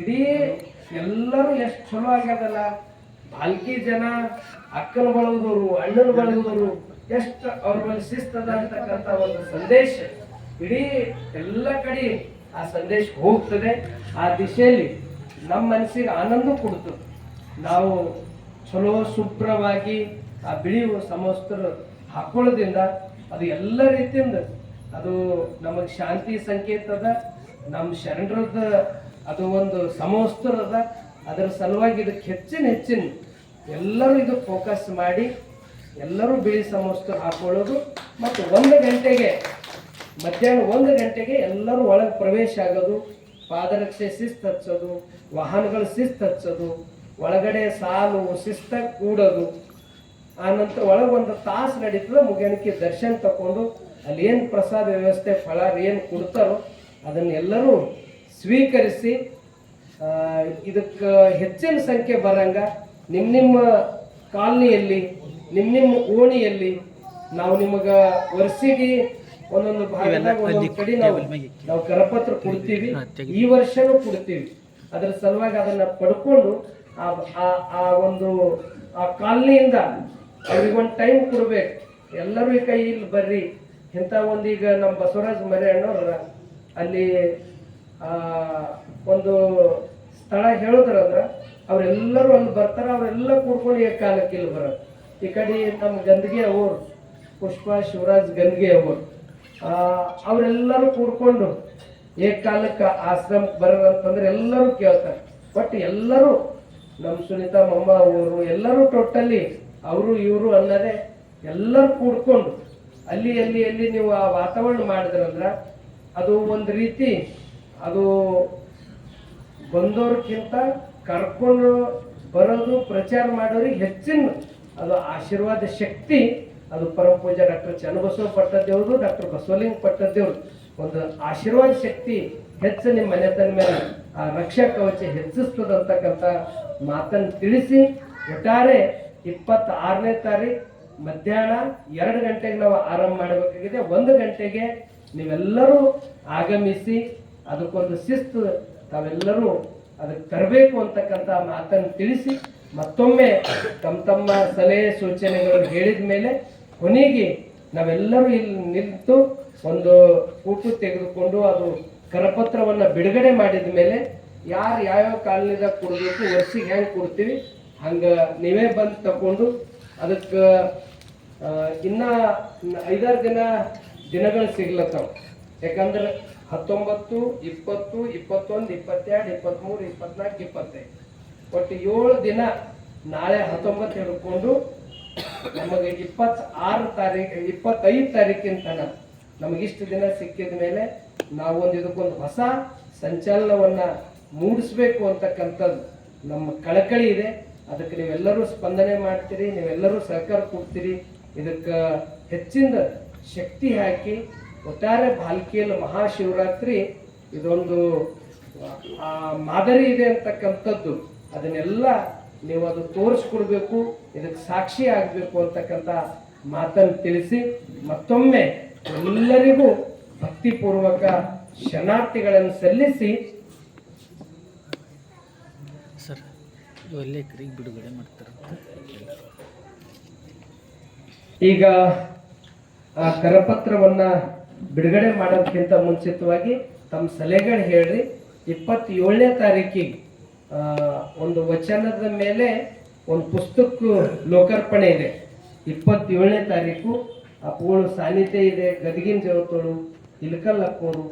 ಇಡೀ ಎಲ್ಲರೂ ಎಷ್ಟು ಚಲೋ ಆಗ್ಯದಲ್ಲ. ಭಾಲ್ಕಿ ಜನ, ಅಕ್ಕನ ಬಳಗದವರು, ಅಣ್ಣನ ಬಳಗದವರು ಎಷ್ಟು ಅವ್ರ ಮೇಲೆ ಶಿಸ್ತದ ಅಂತಕ್ಕಂಥ ಒಂದು ಸಂದೇಶ ಇಡೀ ಎಲ್ಲ ಕಡೆ ಆ ಸಂದೇಶ ಹೋಗ್ತದೆ. ಆ ದಿಶೆಯಲ್ಲಿ ನಮ್ಮ ಮನಸ್ಸಿಗೆ ಆನಂದ ಕೊಡ್ತದೆ. ನಾವು ಚಲೋ ಶುಭ್ರವಾಗಿ ಆ ಬಿಳಿ ಸಮವಸ್ತ್ರ ಹಾಕೊಳ್ಳೋದ್ರಿಂದ ಅದು ಎಲ್ಲ ರೀತಿಯಿಂದ ಅದು ನಮಗೆ ಶಾಂತಿ ಸಂಕೇತ ಅದ. ನಮ್ಮ ಶರಣರದ ಅದು ಒಂದು ಸಮವಸ್ತ್ರ ಅದ. ಅದರ ಸಲುವಾಗಿ ಇದಕ್ಕೆ ಹೆಚ್ಚಿನ ಎಲ್ಲರೂ ಇದು ಫೋಕಸ್ ಮಾಡಿ ಎಲ್ಲರೂ ಬಿಳಿ ಸಮವಸ್ತ್ರ ಹಾಕೊಳ್ಳೋದು. ಮತ್ತು 1 ಗಂಟೆಗೆ ಮಧ್ಯಾಹ್ನ 1 ಗಂಟೆಗೆ ಎಲ್ಲರೂ ಒಳಗೆ ಪ್ರವೇಶ ಆಗೋದು, ಪಾದರಕ್ಷೆ ಶಿಸ್ತು ಹಚ್ಚೋದು, ವಾಹನಗಳು ಶಿಸ್ತು ಹಚ್ಚೋದು, ಒಳಗಡೆ ಸಾಲು ಶಿಸ್ತಾಗಿ ಕೂಡೋದು. ಆನಂತರ ಒಳಗೆ 1 ತಾಸು ನಡೀತದೆ. ಮುಗಿಯಣಿಕೆ ದರ್ಶನ ತಗೊಂಡು ಅಲ್ಲಿ ಏನು ಪ್ರಸಾದ ವ್ಯವಸ್ಥೆ ಫಲಾರ ಏನು ಕೊಡ್ತಾರೋ ಅದನ್ನೆಲ್ಲರೂ ಸ್ವೀಕರಿಸಿ ಇದಕ್ಕೆ ಹೆಚ್ಚಿನ ಸಂಖ್ಯೆ ಬರಂಗ ನಿಮ್ಮ ಕಾಲನಿಯಲ್ಲಿ ನಿಮ್ಮ ಓಣಿಯಲ್ಲಿ ನಾವು ನಿಮಗೆ ವರ್ಷಿಗೆ ಒಂದೊಂದು ಭಾಗದಾಗ ಒಂದೊಂದು ಕಡೆ ನಾವು ಕರಪತ್ರ ಕೊಡ್ತೀವಿ. ಈ ವರ್ಷನೂ ಕೊಡ್ತೀವಿ. ಅದರ ಸಲುವಾಗಿ ಅದನ್ನ ಪಡ್ಕೊಂಡು ಆ ಒಂದು ಆ ಕಾಲನಿಯಿಂದ ಅವ್ರಿಗೊಂದು ಟೈಮ್ ಕೊಡ್ಬೇಕು. ಎಲ್ಲರೂ ಈ ಕೈ ಇಲ್ಲಿ ಬರ್ರಿ ಇಂಥ ಒಂದೀಗ ನಮ್ಮ ಬಸವರಾಜ್ ಮರಿಯಣ್ಣವ್ರ ಅಲ್ಲಿ ಒಂದು ಸ್ಥಳ ಹೇಳಿದ್ರಂದ್ರ ಅವರೆಲ್ಲರೂ ಅಲ್ಲಿ ಬರ್ತಾರ. ಅವರೆಲ್ಲ ಕೂಡ್ಕೊಂಡು ಕಾಲಕ್ಕೆ ಇಲ್ಲಿ ಬರೋದು. ಈ ಕಡೆ ನಮ್ಮ ಗಂದಗಿ ಅವರು ಪುಷ್ಪ ಶಿವರಾಜ್ ಗಂದಗಿ ಅವರು ಅವರೆಲ್ಲರೂ ಕೂಡ್ಕೊಂಡು ಕಾಲಕ್ಕೆ ಆಶ್ರಮಕ್ಕೆ ಬರೋದಂತಂದ್ರೆ ಎಲ್ಲರೂ ಕೇಳ್ತಾರೆ. ಬಟ್ ಎಲ್ಲರೂ ನಮ್ಮ ಸುನೀತಾ ಮಮ್ಮ ಅವರು ಎಲ್ಲರೂ ಟೋಟಲಿ ಅವರು ಇವರು ಅನ್ನೋದೇ ಎಲ್ಲರೂ ಕೂಡ್ಕೊಂಡು ಅಲ್ಲಿ ನೀವು ಆ ವಾತಾವರಣ ಮಾಡಿದ್ರಂದ್ರ ಅದು ಒಂದು ರೀತಿ ಅದು ಬಂದವ್ರಕ್ಕಿಂತ ಕರ್ಕೊಂಡು ಬರೋದು ಪ್ರಚಾರ ಮಾಡೋರಿಗೆ ಹೆಚ್ಚಿನ ಅದು ಆಶೀರ್ವಾದ ಶಕ್ತಿ ಅದು ಪರಮ ಪೂಜಾ ಡಾಕ್ಟರ್ ಚನ್ನಬಸವ ಪಟ್ಟದೇವ್ರದು, ಡಾಕ್ಟರ್ ಬಸವಲಿಂಗ ಪಟ್ಟದೇವ್ರದು ಒಂದು ಆಶೀರ್ವಾದ ಶಕ್ತಿ ಹೆಚ್ಚು ನಿಮ್ಮ ಮನೆತನ ಮೇಲೆ ಆ ರಕ್ಷಾ ಕವಚ ಹೆಚ್ಚಿಸ್ತದಂತಕ್ಕಂಥ ಮಾತನ್ನು ತಿಳಿಸಿ ಒಟ್ಟಾರೆ 26ನೇ ತಾರೀಕು ಮಧ್ಯಾಹ್ನ 2 ಗಂಟೆಗೆ ನಾವು ಆರಂಭ ಮಾಡಬೇಕಾಗಿದೆ. 1 ಗಂಟೆಗೆ ನೀವೆಲ್ಲರೂ ಆಗಮಿಸಿ ಅದಕ್ಕೊಂದು ಶಿಸ್ತು ತಾವೆಲ್ಲರೂ ಅದಕ್ಕೆ ತರಬೇಕು ಅಂತಕ್ಕಂಥ ಮಾತನ್ನು ತಿಳಿಸಿ ಮತ್ತೊಮ್ಮೆ ತಮ್ಮ ಸಲಹೆ ಸೂಚನೆಗಳು ಹೇಳಿದ ಮೇಲೆ ಕೊನೆಗೆ ನಾವೆಲ್ಲರೂ ಇಲ್ಲಿ ನಿಂತು ಒಂದು ಫೋಟೋ ತೆಗೆದುಕೊಂಡು ಅದು ಕರಪತ್ರವನ್ನು ಬಿಡುಗಡೆ ಮಾಡಿದ ಮೇಲೆ ಯಾವ್ಯಾವ ಕಾಲನಿದಾಗ ಕೊಡಬೇಕು, ವರ್ಷಿಗೆ ಹೆಂಗೆ ಕೊಡ್ತೀವಿ ಹಂಗೆ ನೀವೇ ಬಂದು ತಗೊಂಡು ಅದಕ್ಕೆ ಇನ್ನ 5-6 ದಿನಗಳು ಸಿಗ್ಲತ್ತಾವ. ಯಾಕಂದ್ರೆ 19, 20, 21, 22, 23, 24, 25 ಒಟ್ಟು 7 ದಿನ. ನಾಳೆ 19 ಹಿಡ್ಕೊಂಡು ನಮಗೆ 26 ತಾರೀಕು 25 ತಾರೀಕಿನ ತನಕ ನಮಗಿಷ್ಟು ದಿನ ಸಿಕ್ಕಿದ ಮೇಲೆ ನಾವೊಂದು ಇದಕ್ಕೊಂದು ಹೊಸ ಸಂಚಲನವನ್ನ ಮೂಡಿಸ್ಬೇಕು ಅಂತಕ್ಕಂಥದ್ದು ನಮ್ಮ ಕಳಕಳಿ ಇದೆ. ಅದಕ್ಕೆ ನೀವೆಲ್ಲರೂ ಸ್ಪಂದನೆ ಮಾಡ್ತೀರಿ, ನೀವೆಲ್ಲರೂ ಸಹಕಾರ ಕೊಡ್ತೀರಿ. ಇದಕ್ಕೆ ಹೆಚ್ಚಿನ ಶಕ್ತಿ ಹಾಕಿ ಒಟ್ಟಾರೆ ಭಾಲ್ಕಿಯಲ್ಲಿ ಮಹಾಶಿವರಾತ್ರಿ ಇದೊಂದು ಮಾದರಿ ಇದೆ ಅಂತಕ್ಕಂಥದ್ದು ಅದನ್ನೆಲ್ಲ ನೀವು ಅದು ತೋರಿಸ್ಕೊಡ್ಬೇಕು, ಇದಕ್ಕೆ ಸಾಕ್ಷಿ ಆಗಬೇಕು ಅಂತಕ್ಕಂಥ ಮಾತನ್ನು ತಿಳಿಸಿ ಮತ್ತೊಮ್ಮೆ ಎಲ್ಲರಿಗೂ ಭಕ್ತಿಪೂರ್ವಕ ಶರಣಾರ್ಥಿಗಳನ್ನು ಸಲ್ಲಿಸಿ ಸರ್ ಇವೆಲ್ಲೇ ಬಿಡುಗಡೆ ಮಾಡ್ತಾರೆ. ಈಗ ಆ ಕರಪತ್ರವನ್ನ ಬಿಡುಗಡೆ ಮಾಡೋದಕ್ಕಿಂತ ಮುಂಚಿತವಾಗಿ ತಮ್ಮ ಸಲಹೆಗಳು ಹೇಳ್ರಿ. 27ನೇ ತಾರೀಕಿಗೆ ಒಂದು ವಚನದ ಮೇಲೆ ಒಂದು ಪುಸ್ತಕ ಲೋಕಾರ್ಪಣೆ ಇದೆ. 27ನೇ ತಾರೀಕು ಅಪ್ಪುಗಳು ಸಾನ್ನಿಧ್ಯ ಇದೆ. ಗದಗಿನ ಜವತೋಳು ಇಲಕಲ್ ಅಪ್ಪೋರು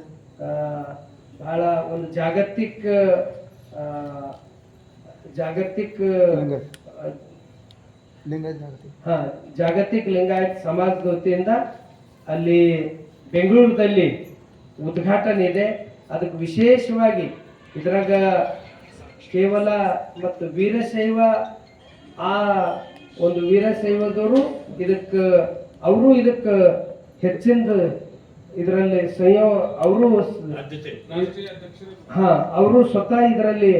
ಬಹಳ ಒಂದು ಜಾಗತಿಕ ಜಾಗತಿಕ ಲಿಂಗಾಯತ್ ಸಮಾಜದ ವತಿಯಿಂದ ಅಲ್ಲಿ ಬೆಂಗಳೂರಿನಲ್ಲಿ ಉದ್ಘಾಟನೆ ಇದೆ. ಅದಕ್ಕೆ ವಿಶೇಷವಾಗಿ ಇದ್ರಾಗ ಕೇವಲ ಮತ್ತು ವೀರಶೈವ ಆ ಒಂದು ವೀರಶೈವದವರು ಇದಕ್ಕೆ ಹೆಚ್ಚಿನ ಇದರಲ್ಲಿ ಅವರು ಸ್ವತಃ ಇದರಲ್ಲಿ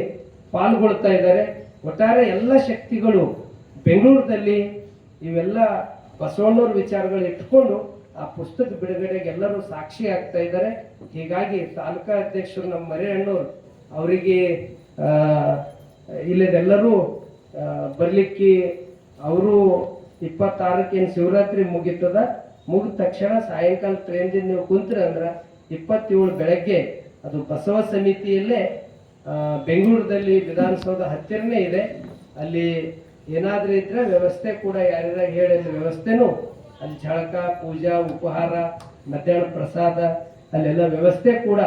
ಪಾಲ್ಗೊಳ್ತಾ ಇದ್ದಾರೆ. ಒಟ್ಟಾರೆ ಎಲ್ಲ ಶಕ್ತಿಗಳು ಬೆಂಗಳೂರಿನಲ್ಲಿ ಇವೆಲ್ಲ ಬಸವಣ್ಣವ್ರ ವಿಚಾರಗಳು ಇಟ್ಕೊಂಡು ಆ ಪುಸ್ತಕ ಬಿಡುಗಡೆಗೆ ಎಲ್ಲರೂ ಸಾಕ್ಷಿ ಆಗ್ತಾ ಇದ್ದಾರೆ. ಹೀಗಾಗಿ ತಾಲೂಕಾ ಅಧ್ಯಕ್ಷರು ನಮ್ಮ ಮರಿಯಣ್ಣವ್ರು ಅವರಿಗೆ ಇಲ್ಲದೆಲ್ಲರೂ ಬರ್ಲಿಕ್ಕೆ ಅವರು 26ಕ್ಕೆ ಶಿವರಾತ್ರಿ ಮುಗಿದ ತಕ್ಷಣ ಸಾಯಂಕಾಲ ಟ್ರೈನ್ದಿಂದ ನೀವು ಕುಂತ್ರಿ ಅಂದ್ರೆ 27 ಬೆಳಗ್ಗೆ ಅದು ಬಸವ ಸಮಿತಿಯಲ್ಲೇ ಬೆಂಗಳೂರಲ್ಲಿ ವಿಧಾನಸೌಧ ಹತ್ತಿರನೇ ಇದೆ. ಅಲ್ಲಿ ಏನಾದರೂ ಇದ್ರೆ ವ್ಯವಸ್ಥೆ ಕೂಡ ಯಾರ್ಯಾರ ಹೇಳಿದ ವ್ಯವಸ್ಥೆನೂ ಅಲ್ಲಿ ಝಳಕ ಪೂಜಾ ಉಪಹಾರ ಮಧ್ಯಾಹ್ನ ಪ್ರಸಾದ ಅಲ್ಲೆಲ್ಲ ವ್ಯವಸ್ಥೆ ಕೂಡ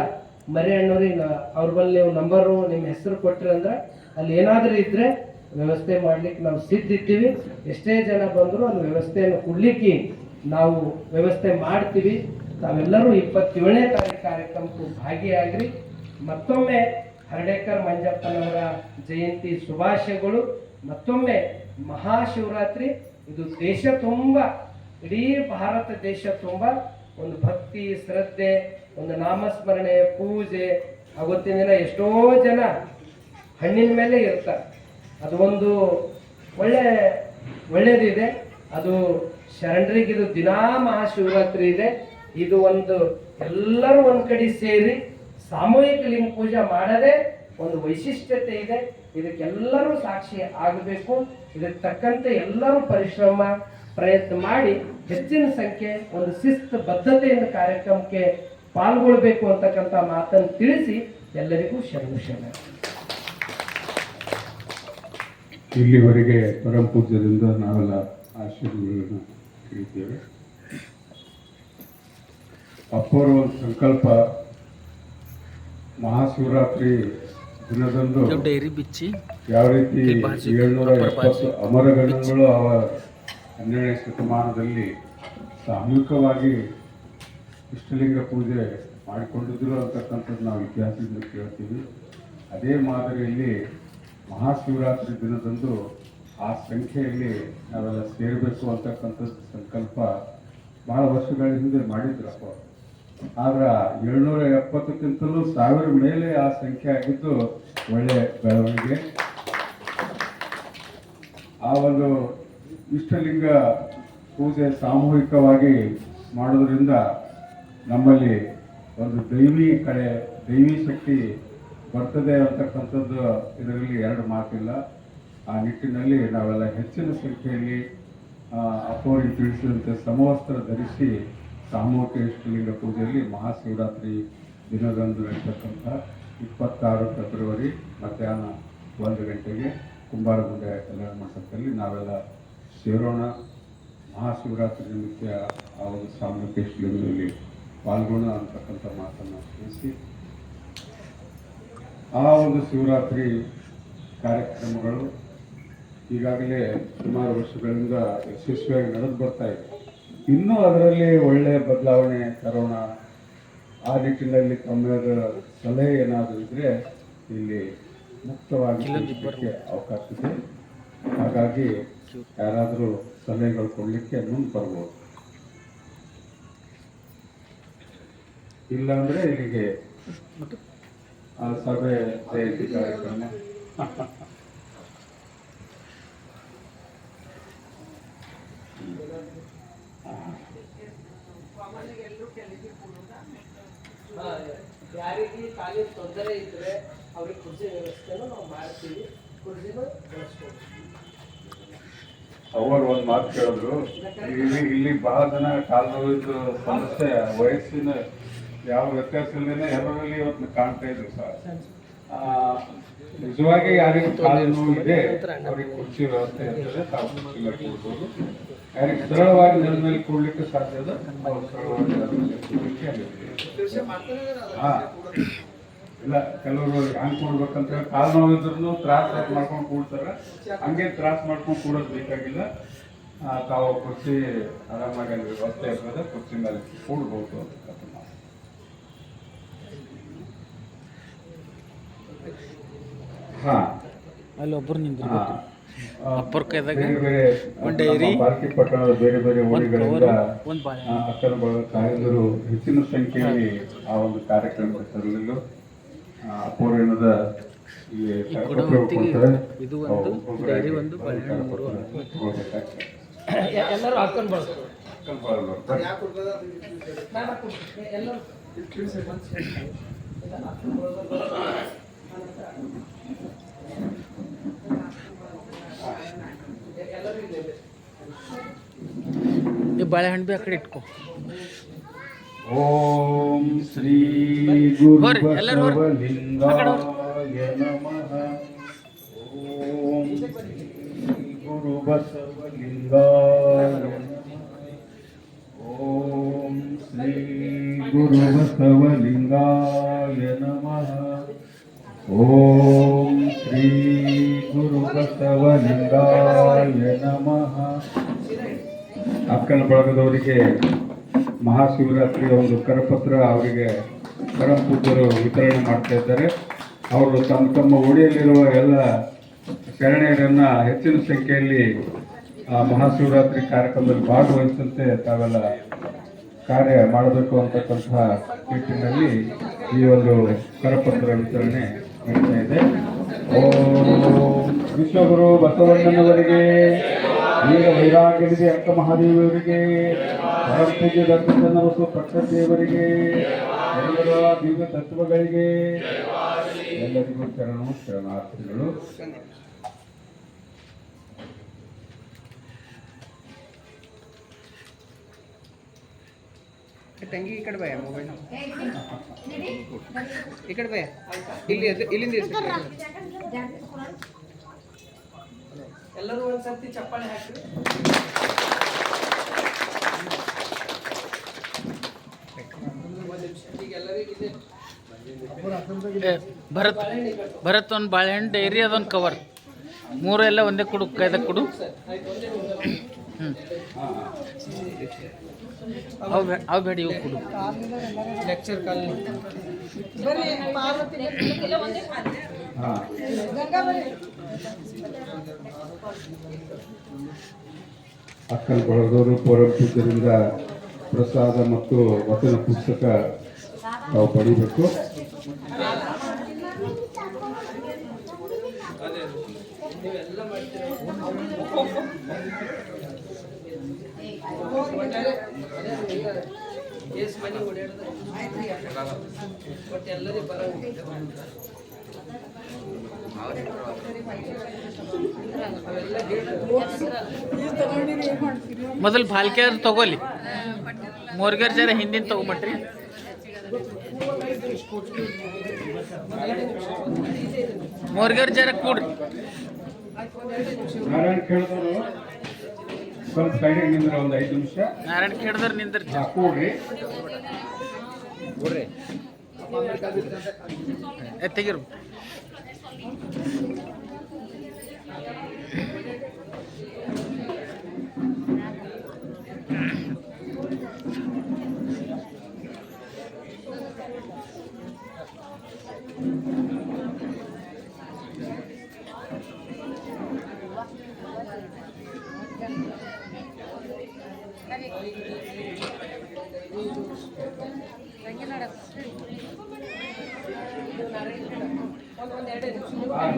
ಮರಿ ಅಣ್ಣವ್ರಿಗೆ ಅವ್ರ ಬಳಿ ನೀವು ನಂಬರು ನಿಮ್ಮ ಹೆಸರು ಕೊಟ್ಟಿರಂದ್ರೆ ಅಲ್ಲಿ ಏನಾದರೂ ಇದ್ರೆ ವ್ಯವಸ್ಥೆ ಮಾಡ್ಲಿಕ್ಕೆ ನಾವು ಸಿದ್ಧಿದ್ದೀವಿ. ಎಷ್ಟೇ ಜನ ಬಂದರೂ ಅಲ್ಲಿ ವ್ಯವಸ್ಥೆಯನ್ನು ಕೊಡ್ಲಿಕ್ಕೆ ನಾವು ವ್ಯವಸ್ಥೆ ಮಾಡ್ತೀವಿ. ತಾವೆಲ್ಲರೂ 27ನೇ ತಾರೀಕು ಕಾರ್ಯಕ್ರಮಕ್ಕೂ ಭಾಗಿಯಾಗ್ರಿ. ಮತ್ತೊಮ್ಮೆ ಹರ್ಡೇಕರ್ ಮಂಜಪ್ಪನವರ ಜಯಂತಿ ಶುಭಾಶಯಗಳು. ಮತ್ತೊಮ್ಮೆ ಮಹಾಶಿವರಾತ್ರಿ ಇದು ದೇಶ ತುಂಬ, ಇಡೀ ಭಾರತ ದೇಶ ತುಂಬ ಒಂದು ಭಕ್ತಿ ಶ್ರದ್ಧೆ, ಒಂದು ನಾಮಸ್ಮರಣೆ ಪೂಜೆ. ಅವತ್ತಿನ ದಿನ ಎಷ್ಟೋ ಜನ ಹಣ್ಣಿನ ಮೇಲೆ ಇರ್ತಾರೆ. ಅದು ಒಂದು ಒಳ್ಳೆಯದಿದೆ. ಅದು ಶರಣರಿಗೆ ಇದು ದಿನಾ ಮಹಾಶಿವರಾತ್ರಿ ಇದೆ. ಇದು ಒಂದು ಎಲ್ಲರೂ ಒಂದು ಕಡೆ ಸೇರಿ ಸಾಮೂಹಿಕ ಲಿಂಗ ಪೂಜೆ ಮಾಡದೇ ಒಂದು ವೈಶಿಷ್ಟ್ಯತೆ ಇದೆ. ಇದಕ್ಕೆಲ್ಲರೂ ಸಾಕ್ಷಿ ಆಗಬೇಕು. ಇದಕ್ಕೆ ತಕ್ಕಂತೆ ಎಲ್ಲರೂ ಪರಿಶ್ರಮ ಪ್ರಯತ್ನ ಮಾಡಿ ಹೆಚ್ಚಿನ ಸಂಖ್ಯೆ ಒಂದು ಶಿಸ್ತು ಬದ್ಧತೆಯಿಂದ ಕಾರ್ಯಕ್ರಮಕ್ಕೆ ಪಾಲ್ಗೊಳ್ಬೇಕು ಅಂತಕ್ಕಂಥ ಮಾತನ್ನು ತಿಳಿಸಿ ಎಲ್ಲರಿಗೂ ಶರಣ. ಇಲ್ಲಿವರೆಗೆ ಪರಮ ಪೂಜ್ಯದಿಂದ ನಾವೆಲ್ಲ ಆಶೀರ್ವಾದಗಳನ್ನು ತಿಳಿದ್ದೇವೆ. ಅಪ್ಪರ ಒಂದು ಸಂಕಲ್ಪ ಮಹಾಶಿವರಾತ್ರಿ ದಿನದಂದು ಡೈರಿ ಬಿಚ್ಚಿ ಯಾವ ರೀತಿ 770 ಅಮರಗಣಗಳು ಅವ 12ನೇ ಶತಮಾನದಲ್ಲಿ ಸಾಮೂಹಿಕವಾಗಿ ಇಷ್ಟಲಿಂಗ ಪೂಜೆ ಮಾಡಿಕೊಂಡಿದ್ರು ಅಂತಕ್ಕಂಥದ್ದು ನಾವು ಇತಿಹಾಸದಿಂದ ಕೇಳ್ತೀವಿ. ಅದೇ ಮಾದರಿಯಲ್ಲಿ ಮಹಾಶಿವರಾತ್ರಿ ದಿನದಂದು ಆ ಸಂಖ್ಯೆಯಲ್ಲಿ ನಾವೆಲ್ಲ ಸೇರಬೇಕು ಅಂತಕ್ಕಂಥದ್ದು ಸಂಕಲ್ಪ ಭಾಳ ವರ್ಷಗಳ ಹಿಂದೆ ಮಾಡಿದ್ರಪ್ಪ. ಆದ್ರೆ 770ಕ್ಕಿಂತಲೂ 1000 ಮೇಲೆ ಆ ಸಂಖ್ಯೆ ಆಗಿದ್ದು ಒಳ್ಳೆ ಬೆಳವಣಿಗೆ. ಆ ಒಂದು ಇಷ್ಟಲಿಂಗ ಪೂಜೆ ಸಾಮೂಹಿಕವಾಗಿ ಮಾಡೋದ್ರಿಂದ ನಮ್ಮಲ್ಲಿ ಒಂದು ದೈವಿ ಶಕ್ತಿ ಬರ್ತದೆ ಅಂತಕ್ಕಂಥದ್ದು ಇದರಲ್ಲಿ ಎರಡು ಮಾತಿಲ್ಲ. ಆ ನಿಟ್ಟಿನಲ್ಲಿ ನಾವೆಲ್ಲ ಹೆಚ್ಚಿನ ಸಂಖ್ಯೆಯಲ್ಲಿ ಅಪ್ಪೋರಿಗೆ ತಿಳಿಸಿದಂತೆ ಸಮವಸ್ತ್ರ ಧರಿಸಿ ಸಾಮೂಹಿಕ ಇಷ್ಟಲಿಂಗ ಪೂಜೆಯಲ್ಲಿ ಮಹಾಶಿವರಾತ್ರಿ ದಿನದಂದು ನಡೀತಕ್ಕಂಥ 26 ಫೆಬ್ರವರಿ ಮಧ್ಯಾಹ್ನ 1 ಗಂಟೆಗೆ ಕುಂಬಾರಗುಂಡೆ ಕಲ್ಯಾಣ ಮಂಟಪದಲ್ಲಿ ನಾವೆಲ್ಲ ಸೇರೋಣ. ಮಹಾಶಿವರಾತ್ರಿ ನಿಮಿತ್ತ ಆ ಒಂದು ಸಾಮೂಹಿಕ ಇಷ್ಟಲಿಂಗದಲ್ಲಿ ಪಾಲ್ಗೊಳ್ಳೋಣ ಅಂತಕ್ಕಂಥ ಮಾತನ್ನು ತಿಳಿಸಿ ಆ ಒಂದು ಶಿವರಾತ್ರಿ ಕಾರ್ಯಕ್ರಮಗಳು ಈಗಾಗಲೇ ಸುಮಾರು ವರ್ಷಗಳಿಂದ ಯಶಸ್ವಿಯಾಗಿ ನಡೆದು ಬರ್ತಾ ಇದೆ. ಇನ್ನೂ ಅದರಲ್ಲಿ ಒಳ್ಳೆಯ ಬದಲಾವಣೆ ತರೋಣ. ಆ ನಿಟ್ಟಿನಲ್ಲಿ ತಮ್ಮದ ಸಲಹೆ ಏನಾದರೂ ಇದ್ರೆ ಇಲ್ಲಿ ಮುಕ್ತವಾಗಿ ಅವಕಾಶ ಇದೆ. ಹಾಗಾಗಿ ಯಾರಾದರೂ ಸಲಹೆಗಳು ಕೊಡಲಿಕ್ಕೆ ಮುಂದೆ ಬರ್ಬೋದು. ಇಲ್ಲಾಂದ್ರೆ ಇಲ್ಲಿಗೆ ಸಭೆ ಜಯಂತಿ ಕಾರ್ಯಕ್ರಮ ಯಾರಿಗೆ ಖಾಲಿ ತೊಂದರೆ ಇದ್ರೆ ಅವ್ರಿಗೆ ಕುರ್ಚಿ ವ್ಯವಸ್ಥೆನೂ ನಾವು ಮಾಡ್ತೀವಿ. ಕುರ್ಚಿನೂ ಬಳಸ್ಕೊಂಡು ಅವರು ಒಂದು ಮಾತು ಕೇಳಿದ್ರು, ಇಲ್ಲಿ ಬಹಳ ಜನ ಕಾಲು ನೋವಿದ್ದು ಸಮಸ್ಯೆ ವಯಸ್ಸಿನ ಯಾವ ವ್ಯತ್ಯಾಸ ಇಲ್ಲದೇನೆ ಎಲ್ಲರಲ್ಲಿ ಇವತ್ತು ಕಾಣ್ತಾ ಇದ್ರು ಸರ್. ನಿಜವಾಗಿ ಯಾರಿಗೆ ಕಾಲು ನೋವು ಇದೆ ಅವ್ರಿಗೆ ಕುರ್ಚಿ ವ್ಯವಸ್ಥೆ ಇರ್ತದೆ, ತಾವು ಕುರ್ಚಿ ಮೇಲೆ ಕೂಡ್ಬೋದು. ಯಾರಿಗೆ ಸರಳವಾಗಿ ನೆಲದ ಮೇಲೆ ಕೂಡ್ಲಿಕ್ಕೆ ಸಾಧ್ಯ ಇದೆ ಅವ್ರು ಸರಳವಾಗಿ ನೆಲದ ಮೇಲೆ ಕೂಡ್ಲಿಕ್ಕೆ ಇಲ್ಲ. ಕೆಲವರು ಹ್ಯಾಂಗ್ ಕೂಡ್ಬೇಕಂತ ಕಾಲು ನೋವಿದ್ರು ತ್ರಾಸ ಮಾಡ್ಕೊಂಡು ಕೂಡ್ತಾರೆ. ಹಂಗೆ ತ್ರಾಸ ಮಾಡ್ಕೊಂಡು ಕೂಡೋದು ಬೇಕಾಗಿಲ್ಲ. ತಾವು ಕುರ್ಚಿ ಆರಾಮಾಗಿ ಅಲ್ಲಿ ವ್ಯವಸ್ಥೆ ಇರ್ತದೆ, ಕುರ್ಚಿ ಮೇಲೆ ಕೂಡ್ಬೋದು ಅಂತಕ್ಕಂಥ ಮಾತು. ಹಾ ಅಲ್ಲಿ ಒಬ್ಬರು ನಿಂದ್ರು ಅಪ್ಪರ ಕೈದಾಗ ಒಂದು ಡೈರಿ ಬಾಲ್ಕಿ ಪಟ್ಟಣದ ಬೇರೆ ಬೇರೆ ಊರುಗಳಿಂದ ಅಕ್ಕನ ಬಳಗ ತಾಯಂದಿರು ಹೆಚ್ಚಿನ ಸಂಖ್ಯೆಯಲ್ಲಿ ಆ ಒಂದು ಕಾರ್ಯಕ್ರಮಕ್ಕೆ ತರಲಿಲ್ಲ. ಅಪೂರ್ಣದ ಇದು ಒಂದು ಡೈರಿ ಒಂದು ಎಲ್ಲರೂ ಹಾಕೊಂಡು ಬರ್ತಾರೆ. ಬಾಳೆಹಣ್ಣು ಬಿ ಆ ಕಡೆ ಇಟ್ಕೊ. ಓಂ ಶ್ರೀ ಗುರು ಬರ್ರಿ, ಎಲ್ಲರೂ ಬರ್ರಿ. ಬಸವಲಿಂಗಾಯ ನಮಃ. ಓಂ ಶ್ರೀ ಗುರು ಬಸವಲಿಂಗಾಯ ನಮಃ. ಓಂ ಶ್ರೀ ಗುರು ಬಸವಲಿಂಗಾಯ ನಮಃ. ಓಂ ಶ್ರೀ ಗುರು ಬಸವಲಿಂಗಾಯ ನಮಃ. ಅಕ್ಕನ ಬಳಗದವರಿಗೆ ಮಹಾಶಿವರಾತ್ರಿಯ ಒಂದು ಕರಪತ್ರ ಅವರಿಗೆ ಕರಪೂಜರು ವಿತರಣೆ ಮಾಡ್ತಾ ಇದ್ದಾರೆ. ಅವರು ತಮ್ಮ ತಮ್ಮ ಓಣಿಯಲ್ಲಿರುವ ಎಲ್ಲ ಶರಣೆಯರನ್ನು ಹೆಚ್ಚಿನ ಸಂಖ್ಯೆಯಲ್ಲಿ ಮಹಾಶಿವರಾತ್ರಿ ಕಾರ್ಯಕ್ರಮದಲ್ಲಿ ಭಾಗವಹಿಸಂತೆ ತಾವೆಲ್ಲ ಕಾರ್ಯ ಮಾಡಬೇಕು ಅಂತಕ್ಕಂಥ ನಿಟ್ಟಿನಲ್ಲಿ ಈ ಒಂದು ಕರಪತ್ರ ವಿತರಣೆ ನಡೀತಾ ಇದೆ. ಓಂ ವಿಶ್ವಗುರು ಬಸವಣ್ಣನವರಿಗೆ, ವೀರ ವೈರಾಗ್ಯನಿಧಿ ಅಕ್ಕ ಮಹಾದೇವಿಯವರಿಗೆ, ಪರಪೂಜ್ಯ ದತ್ತನವಸು ಪ್ರಕೃತಿಯವರಿಗೆ, ಎಲ್ಲರ ದಿವ್ಯ ತತ್ವಗಳಿಗೆ ಎಲ್ಲರಿಗೂ ಶರಣಾರ್ಥಿಗಳು. ತಂಗಿ ಈ ಕಡೆ ಬಯ ಮೊಬೈಲ್ ಈ ಕಡೆ ಬಯ ಇಲ್ಲಿಂದ ಎಲ್ಲರೂ ಒಂದ್ಸರ್ತಿ ಚಪ್ಪಾಳೆ ಹಾಕಿ. ಈಗ ಎಲ್ಲರಿಗೂ ಇದೆ. ಭರತ್ ಒಂದು ಬಾಳೆಹಣ್ಣು, ಡೈರಿ ಅದೊಂದು ಕವರ್, ಮೂರು ಎಲ್ಲ ಒಂದೇ ಕೊಡು, ಕೈದಾಗ ಕೊಡು. ಅವು ಬೇಡ, ಇವು ಕೊಡು. ಲೆಕ್ಚರ್ ಕಾಲನಿ ಅಕ್ಕನ ಬಳಗದವರು ಪರಪೂಜ್ಯರಿಂದ ಪ್ರಸಾದ ಮತ್ತು ವಚನ ಪುಸ್ತಕ ನಾವು ಪಡಿಬೇಕು. ಮೊದಲು ಭಾಲ್ಕೆ ತಗೋಲಿ, ಮೋರ್ಗರ್ ಜರ ಹಿಂದಿನ ತಗೊಂಬಟ್ರಿ. ಮೋರ್ಗರ್ ಜರ ಕೂಡ್ರಿ. ನಾರಾಯಣ ಕೇಳಿದವರು ಸ್ವಲ್ಪ ಸೈಡಿಗೆ ನಿಂದ್ರೆ ಒಂದು 5 ನಿಮಿಷ. ನಾರಾಯಣ ಕೇಳಿದ್ರೆ ನಿಂದ್ರಿ. ಕೂಡ್ರಿ. ತೆಗಿರು.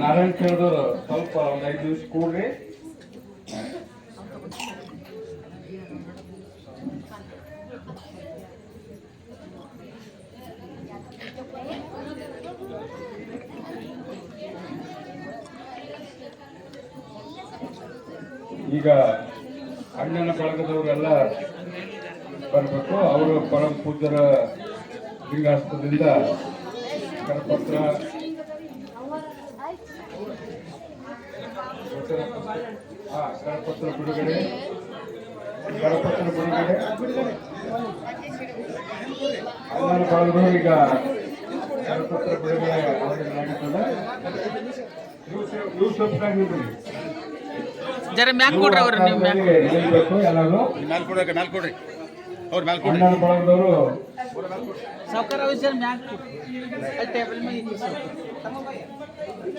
ನಾರಾಯಣ ಕೇಳಿದವರು ಸ್ವಲ್ಪ ಒಂದು 5 ನಿಮಿಷ ಕೂಡ್ರಿ. ಈಗ ಅಣ್ಣನ ಬಳಗದವರೆಲ್ಲ ಬರಬೇಕು. ಅವರು ಪರಮ ಪೂಜ್ಯರ ಲಿಂಗಾಸ್ತದಿಂದ ಕರಪತ್ರ, ಕರಪತ್ರ ಬಿಡುಗಡೆ ಅಣ್ಣನ ಬಳಗದವರು ಈಗ ಕರಪತ್ರ ಬಿಡುಗಡೆ ಆಗುತ್ತದೆ. ಜರ ಮ್ಯಾಕ್ ಕೊಡ್ರಿ ಅವ್ರು, ನೀವು ಮ್ಯಾಕ್ ನಿಲ್ಬೇಕು ಎಲ್ಲರೂ. ಅಣ್ಣನ ಬಳಗದವರು ಸಾವ್ಕಾರ ಜರ ಮ್ಯಾಕ್ ಕೊಡ್ರಿ. ಟೇಬಲ್ ಮೇಲೆ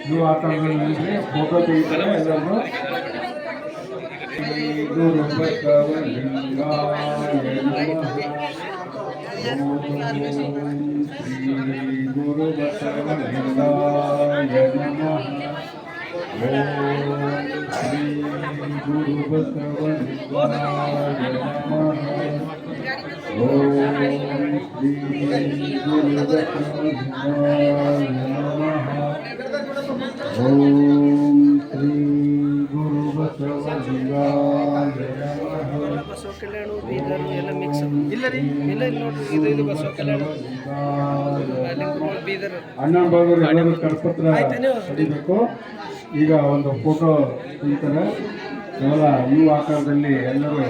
ನೀವು ಆತಂಕದಲ್ಲಿ ನಿಲ್ರಿ, ಫೋಟೋ ತೆಗಿತಾರೆ ಎಲ್ಲರೂ. ಗುರು ಬಸವಲಿಂಗಾಯ ನಮಃ. ಶ್ರೀ ಗುರು ಬಸವಲಿಂಗಾಯ ನಮಃ. ಓಂ ಶ್ರೀ ಗುರು ಬಸವಲಿಂಗಾಯ ನಮಃ. ಓಂ ಶ್ರೀ ಗುರು ಬಸವಲಿಂಗಾಯ ನಮಃ. ಓಂ ಶ್ರೀ ಗುರು ಬಸವಲಿಂಗಾಯ ನಮಃ. ಕಲ್ಯಾಣ ಬೀದರ್ ಎಲ್ಲ ಮಿಕ್ಸ್ ಇಲ್ಲ ರೀ ಇಲ್ಲ ಇಲ್ಲ ನೋಡ್ರಿ ಇದು ಇದು ಬಸವ ಕಲ್ಯಾಣ ಬೀದರ್ ಅಣ್ಣನ ಬಾಬರು ಎಲ್ಲರೂ ಕರಪತ್ರ ಪಡಿಬೇಕು. ಈಗ ಒಂದು ಫೋಟೋ ತೆಗಿತಾರೆ, ಕೇವಲ ಯು ಆಕಾರದಲ್ಲಿ ಎಲ್ಲರೂ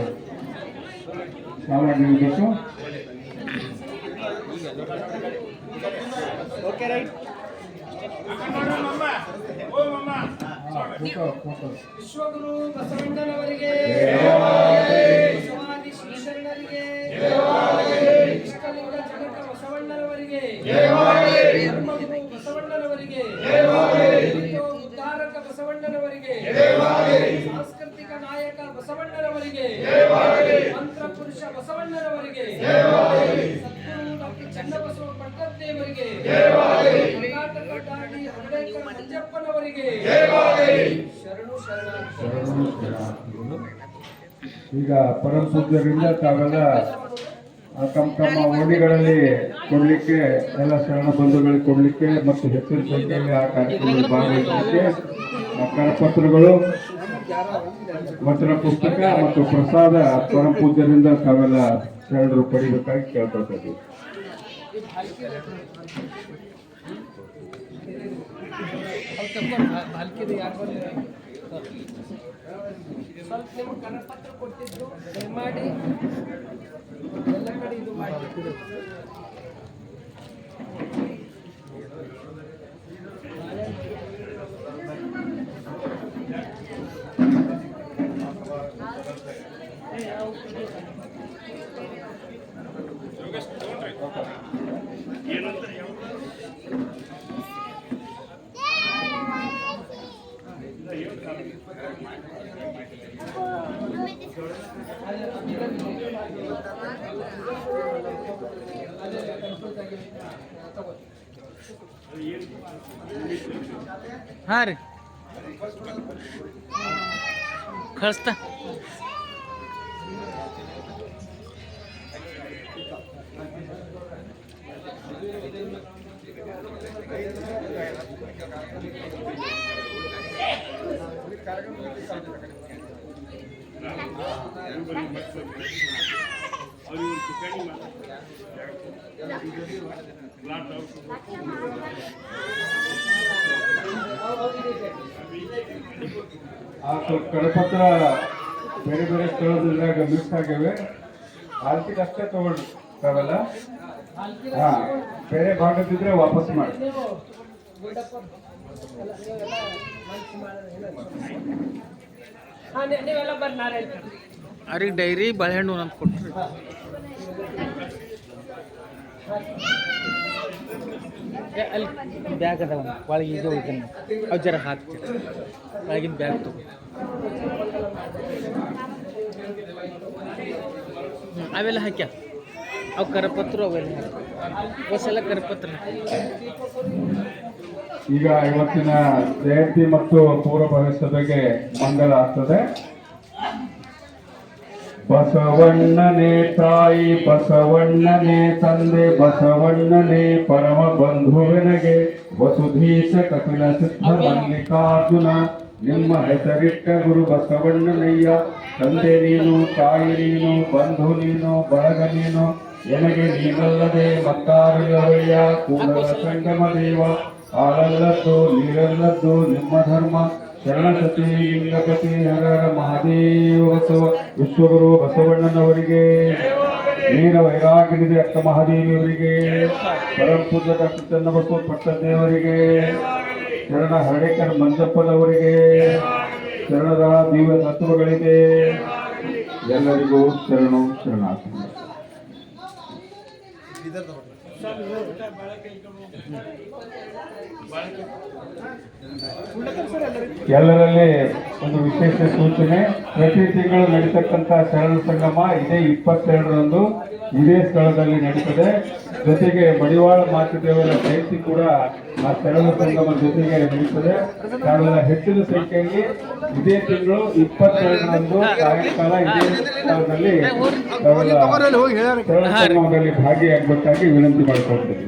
ಸಾಲಾಗಿ ನಿಲ್ಲಬೇಕು. Okay right. ಫೋಟೋ ವಿಶ್ವಗುರು ಬಸವಣ್ಣನವರಿಗೆ ಬಸವಾದಿ ಶ್ರೀಶರಣರಿಗೆ ಇಷ್ಟಲಿಂಗ ಜನಕ ಬಸವಣ್ಣನವರಿಗೆ ಧರ್ಮಗುರು ಬಸವಣ್ಣನವರಿಗೆ ಉದ್ಧಾರಕ ಬಸವಣ್ಣನವರಿಗೆ ಸಾಂಸ್ಕೃತಿಕ ನಾಯಕ ಬಸವಣ್ಣನವರಿಗೆ ಮಂತ್ರ ಪುರುಷ ಬಸವಣ್ಣನವರಿಗೆ ಸದ್ಗುರು ಡಾಕ್ಟರ್ ಚನ್ನಬಸವ ಪಟ್ಟದ್ದೇವರಿಗೆ ಕರ್ನಾಟಕ ದಾಡಿ ಹರಡೇಕರ್ ಮಂಜಪ್ಪನವರಿಗೆ ಶರಣು ಶರಣಾರ್ಥಿ. ಈಗ ಪರಮ ಪೂಜ್ಯರಿಂದ ತಾವೆಲ್ಲ ತಮ್ಮ ತಮ್ಮ ಓಣಿಗಳಲ್ಲಿ ಕೊಡ್ಲಿಕ್ಕೆ, ಎಲ್ಲ ಶರಣ ಬಂಧುಗಳಿಗೆ ಕೊಡ್ಲಿಕ್ಕೆ ಮತ್ತು ಹೆಚ್ಚಿನ ಸಂಖ್ಯೆಯಲ್ಲಿ ಆ ಕಾರ್ಯಕ್ರಮದಲ್ಲಿ ಭಾಗವಹಿಸಲಿಕ್ಕೆ ಕರಪತ್ರಗಳು, ವಚನ ಪುಸ್ತಕ ಮತ್ತು ಪ್ರಸಾದ ಪರಮ ಪೂಜ್ಯರಿಂದ ತಾವೆಲ್ಲ ಶರಣರು ಪಡಿಬೇಕಾಗಿ ಕೇಳ್ಕೊಳ್ತಾ ಇದ್ದೀವಿ. ಸ್ವಲ್ಪ ನಿಮ್ಗೆ ಕರಪತ್ರ ಕೊಟ್ಟಿದ್ರು ದಯಮಾಡಿ ಎಲ್ಲ ಕಡೆ ಇದು ಮಾಡಿ. ಹಾಂ ರೀ ಕಳಿಸ್ತಾ. ಆ ಸ್ವಲ್ಪ ಕರಪತ್ರ ಬೇರೆ ಬೇರೆ ಸ್ಥಳದಾಗ ಮಿಕ್ಸ್ ಆಗಿವೆ, ಆಲ್ತಿಗೆ ಅಷ್ಟೇ ತಗೊಳ್ಳಿ ತಾವೆಲ್ಲ. ಹಾ, ಬೇರೆ ಭಾಗದಿದ್ರೆ ವಾಪಸ್ ಮಾಡಿ. ನೀವೆಲ್ಲ ಬರ್ರಿ ನಾನು ಹೇಳ್ತೀನಿ. ಅವ್ರಿಗೆ ಡೈರಿ ಬಾಳೆಹಣ್ಣು ಅಂತ ಕೊಟ್ರಿ. ಅಲ್ಲಿ ಬ್ಯಾಗ್ ಅದಾವ ಒಳಗೆ ಈಗ ಹೋಗ್ತಾನೆ, ಅವು ಜರ ಹಾಕ್ತೀವಿ ಒಳಗಿನ ಬ್ಯಾಗ್ ತಗೋ. ಅವೆಲ್ಲ ಹಾಕ್ಯ ಅವು ಕರಪತ್ರ ಅವೆಲ್ಲ ಹೊಸೆಲ್ಲ ಕರಪತ್ರ. ಈಗ ಇವತ್ತಿನ ಜಯಂತಿ ಮತ್ತು ಪೂರ್ವ ಭವಿಷ್ಯದಗೆ ಮಂಗಲ ಆಗ್ತದೆ. ಬಸವಣ್ಣನೇ ತಾಯಿ, ಬಸವಣ್ಣನೇ ತಂದೆ, ಬಸವಣ್ಣನೇ ಪರಮ ಬಂಧುವಿನಗೆ, ವಸುಧೀಶ ಕಪಿಲ ಸಿದ್ಧ ಮಲ್ಲಿಕಾರ್ಜುನ, ನಿಮ್ಮ ಹೆಸರಿಟ್ಟ ಗುರು ಬಸವಣ್ಣನಯ್ಯ. ತಂದೆ ನೀನು, ತಾಯಿ ನೀನು, ಬಂಧು ನೀನು, ಬಳಗ ನೀನು, ಎನಗೆ ನೀನಲ್ಲದೆ ಮತ್ತಾರಿಲ್ಲವಯ್ಯ. ಕೂಡಲ ಸಂಗಮ ದೇವ, ಹಾಲಲ್ಲದ್ದು ನೀರಲ್ಲದ್ದು ನಿಮ್ಮ ಧರ್ಮ. ಶರಣಸತಿ ಲಿಂಗಪತಿ ಹರ ಮಹಾದೇವ ಬಸವ ವಿಶ್ವಗುರು ಬಸವಣ್ಣನವರಿಗೆ, ವೀರ ವೈರಾಗ್ಯನಿಧಿ ಅಕ್ಕ ಮಹಾದೇವಿಯವರಿಗೆ, ಪರಮ ಪೂಜ್ಯ ಡಾಕ್ಟರ್ ಚನ್ನಬಸವ ಪಟ್ಟದೇವರಿಗೆ, ಶರಣ ಹರಡೇಕರ್ ಮಂಜಪ್ಪನವರಿಗೆ, ಶರಣರ ದಿವ್ಯ ತತ್ವಗಳಿಗೆ ಎಲ್ಲರಿಗೂ ಶರಣು ಶರಣಾರ್ಥಿ. ಎಲ್ಲರಲ್ಲಿ ಒಂದು ವಿಶೇಷ ಸೂಚನೆ, ಪ್ರತಿ ತಿಂಗಳು ನಡೀತಕ್ಕಂಥ ಶರಣ ಸಂಗಮ ಇದೇ 22ರಂದು ಇದೇ ಸ್ಥಳದಲ್ಲಿ ನಡೀತದೆ. ಜೊತೆಗೆ ಮಡಿವಾಳ ಮಾತೃದೇವರ ಜಯಂತಿ ಕೂಡ ಆ ಶರಣ ಸಂಗಮ ಜೊತೆಗೆ ನಡೀತದೆ. ತಾವೆಲ್ಲ ಹೆಚ್ಚಿನ ಸಂಖ್ಯೆಯಲ್ಲಿ ಇದೇ ತಿಂಗಳು 22ರಂದು ಸಾಯಂಕಾಲ ಇದೇ ಸ್ಥಳದಲ್ಲಿ ತಾವೆಲ್ಲ ಶರಣ ಸಂಗಮದಲ್ಲಿ ಭಾಗಿಯಾಗಬೇಕಾಗಿ ವಿನಂತಿ ಮಾಡಿಕೊಳ್ತೀವಿ.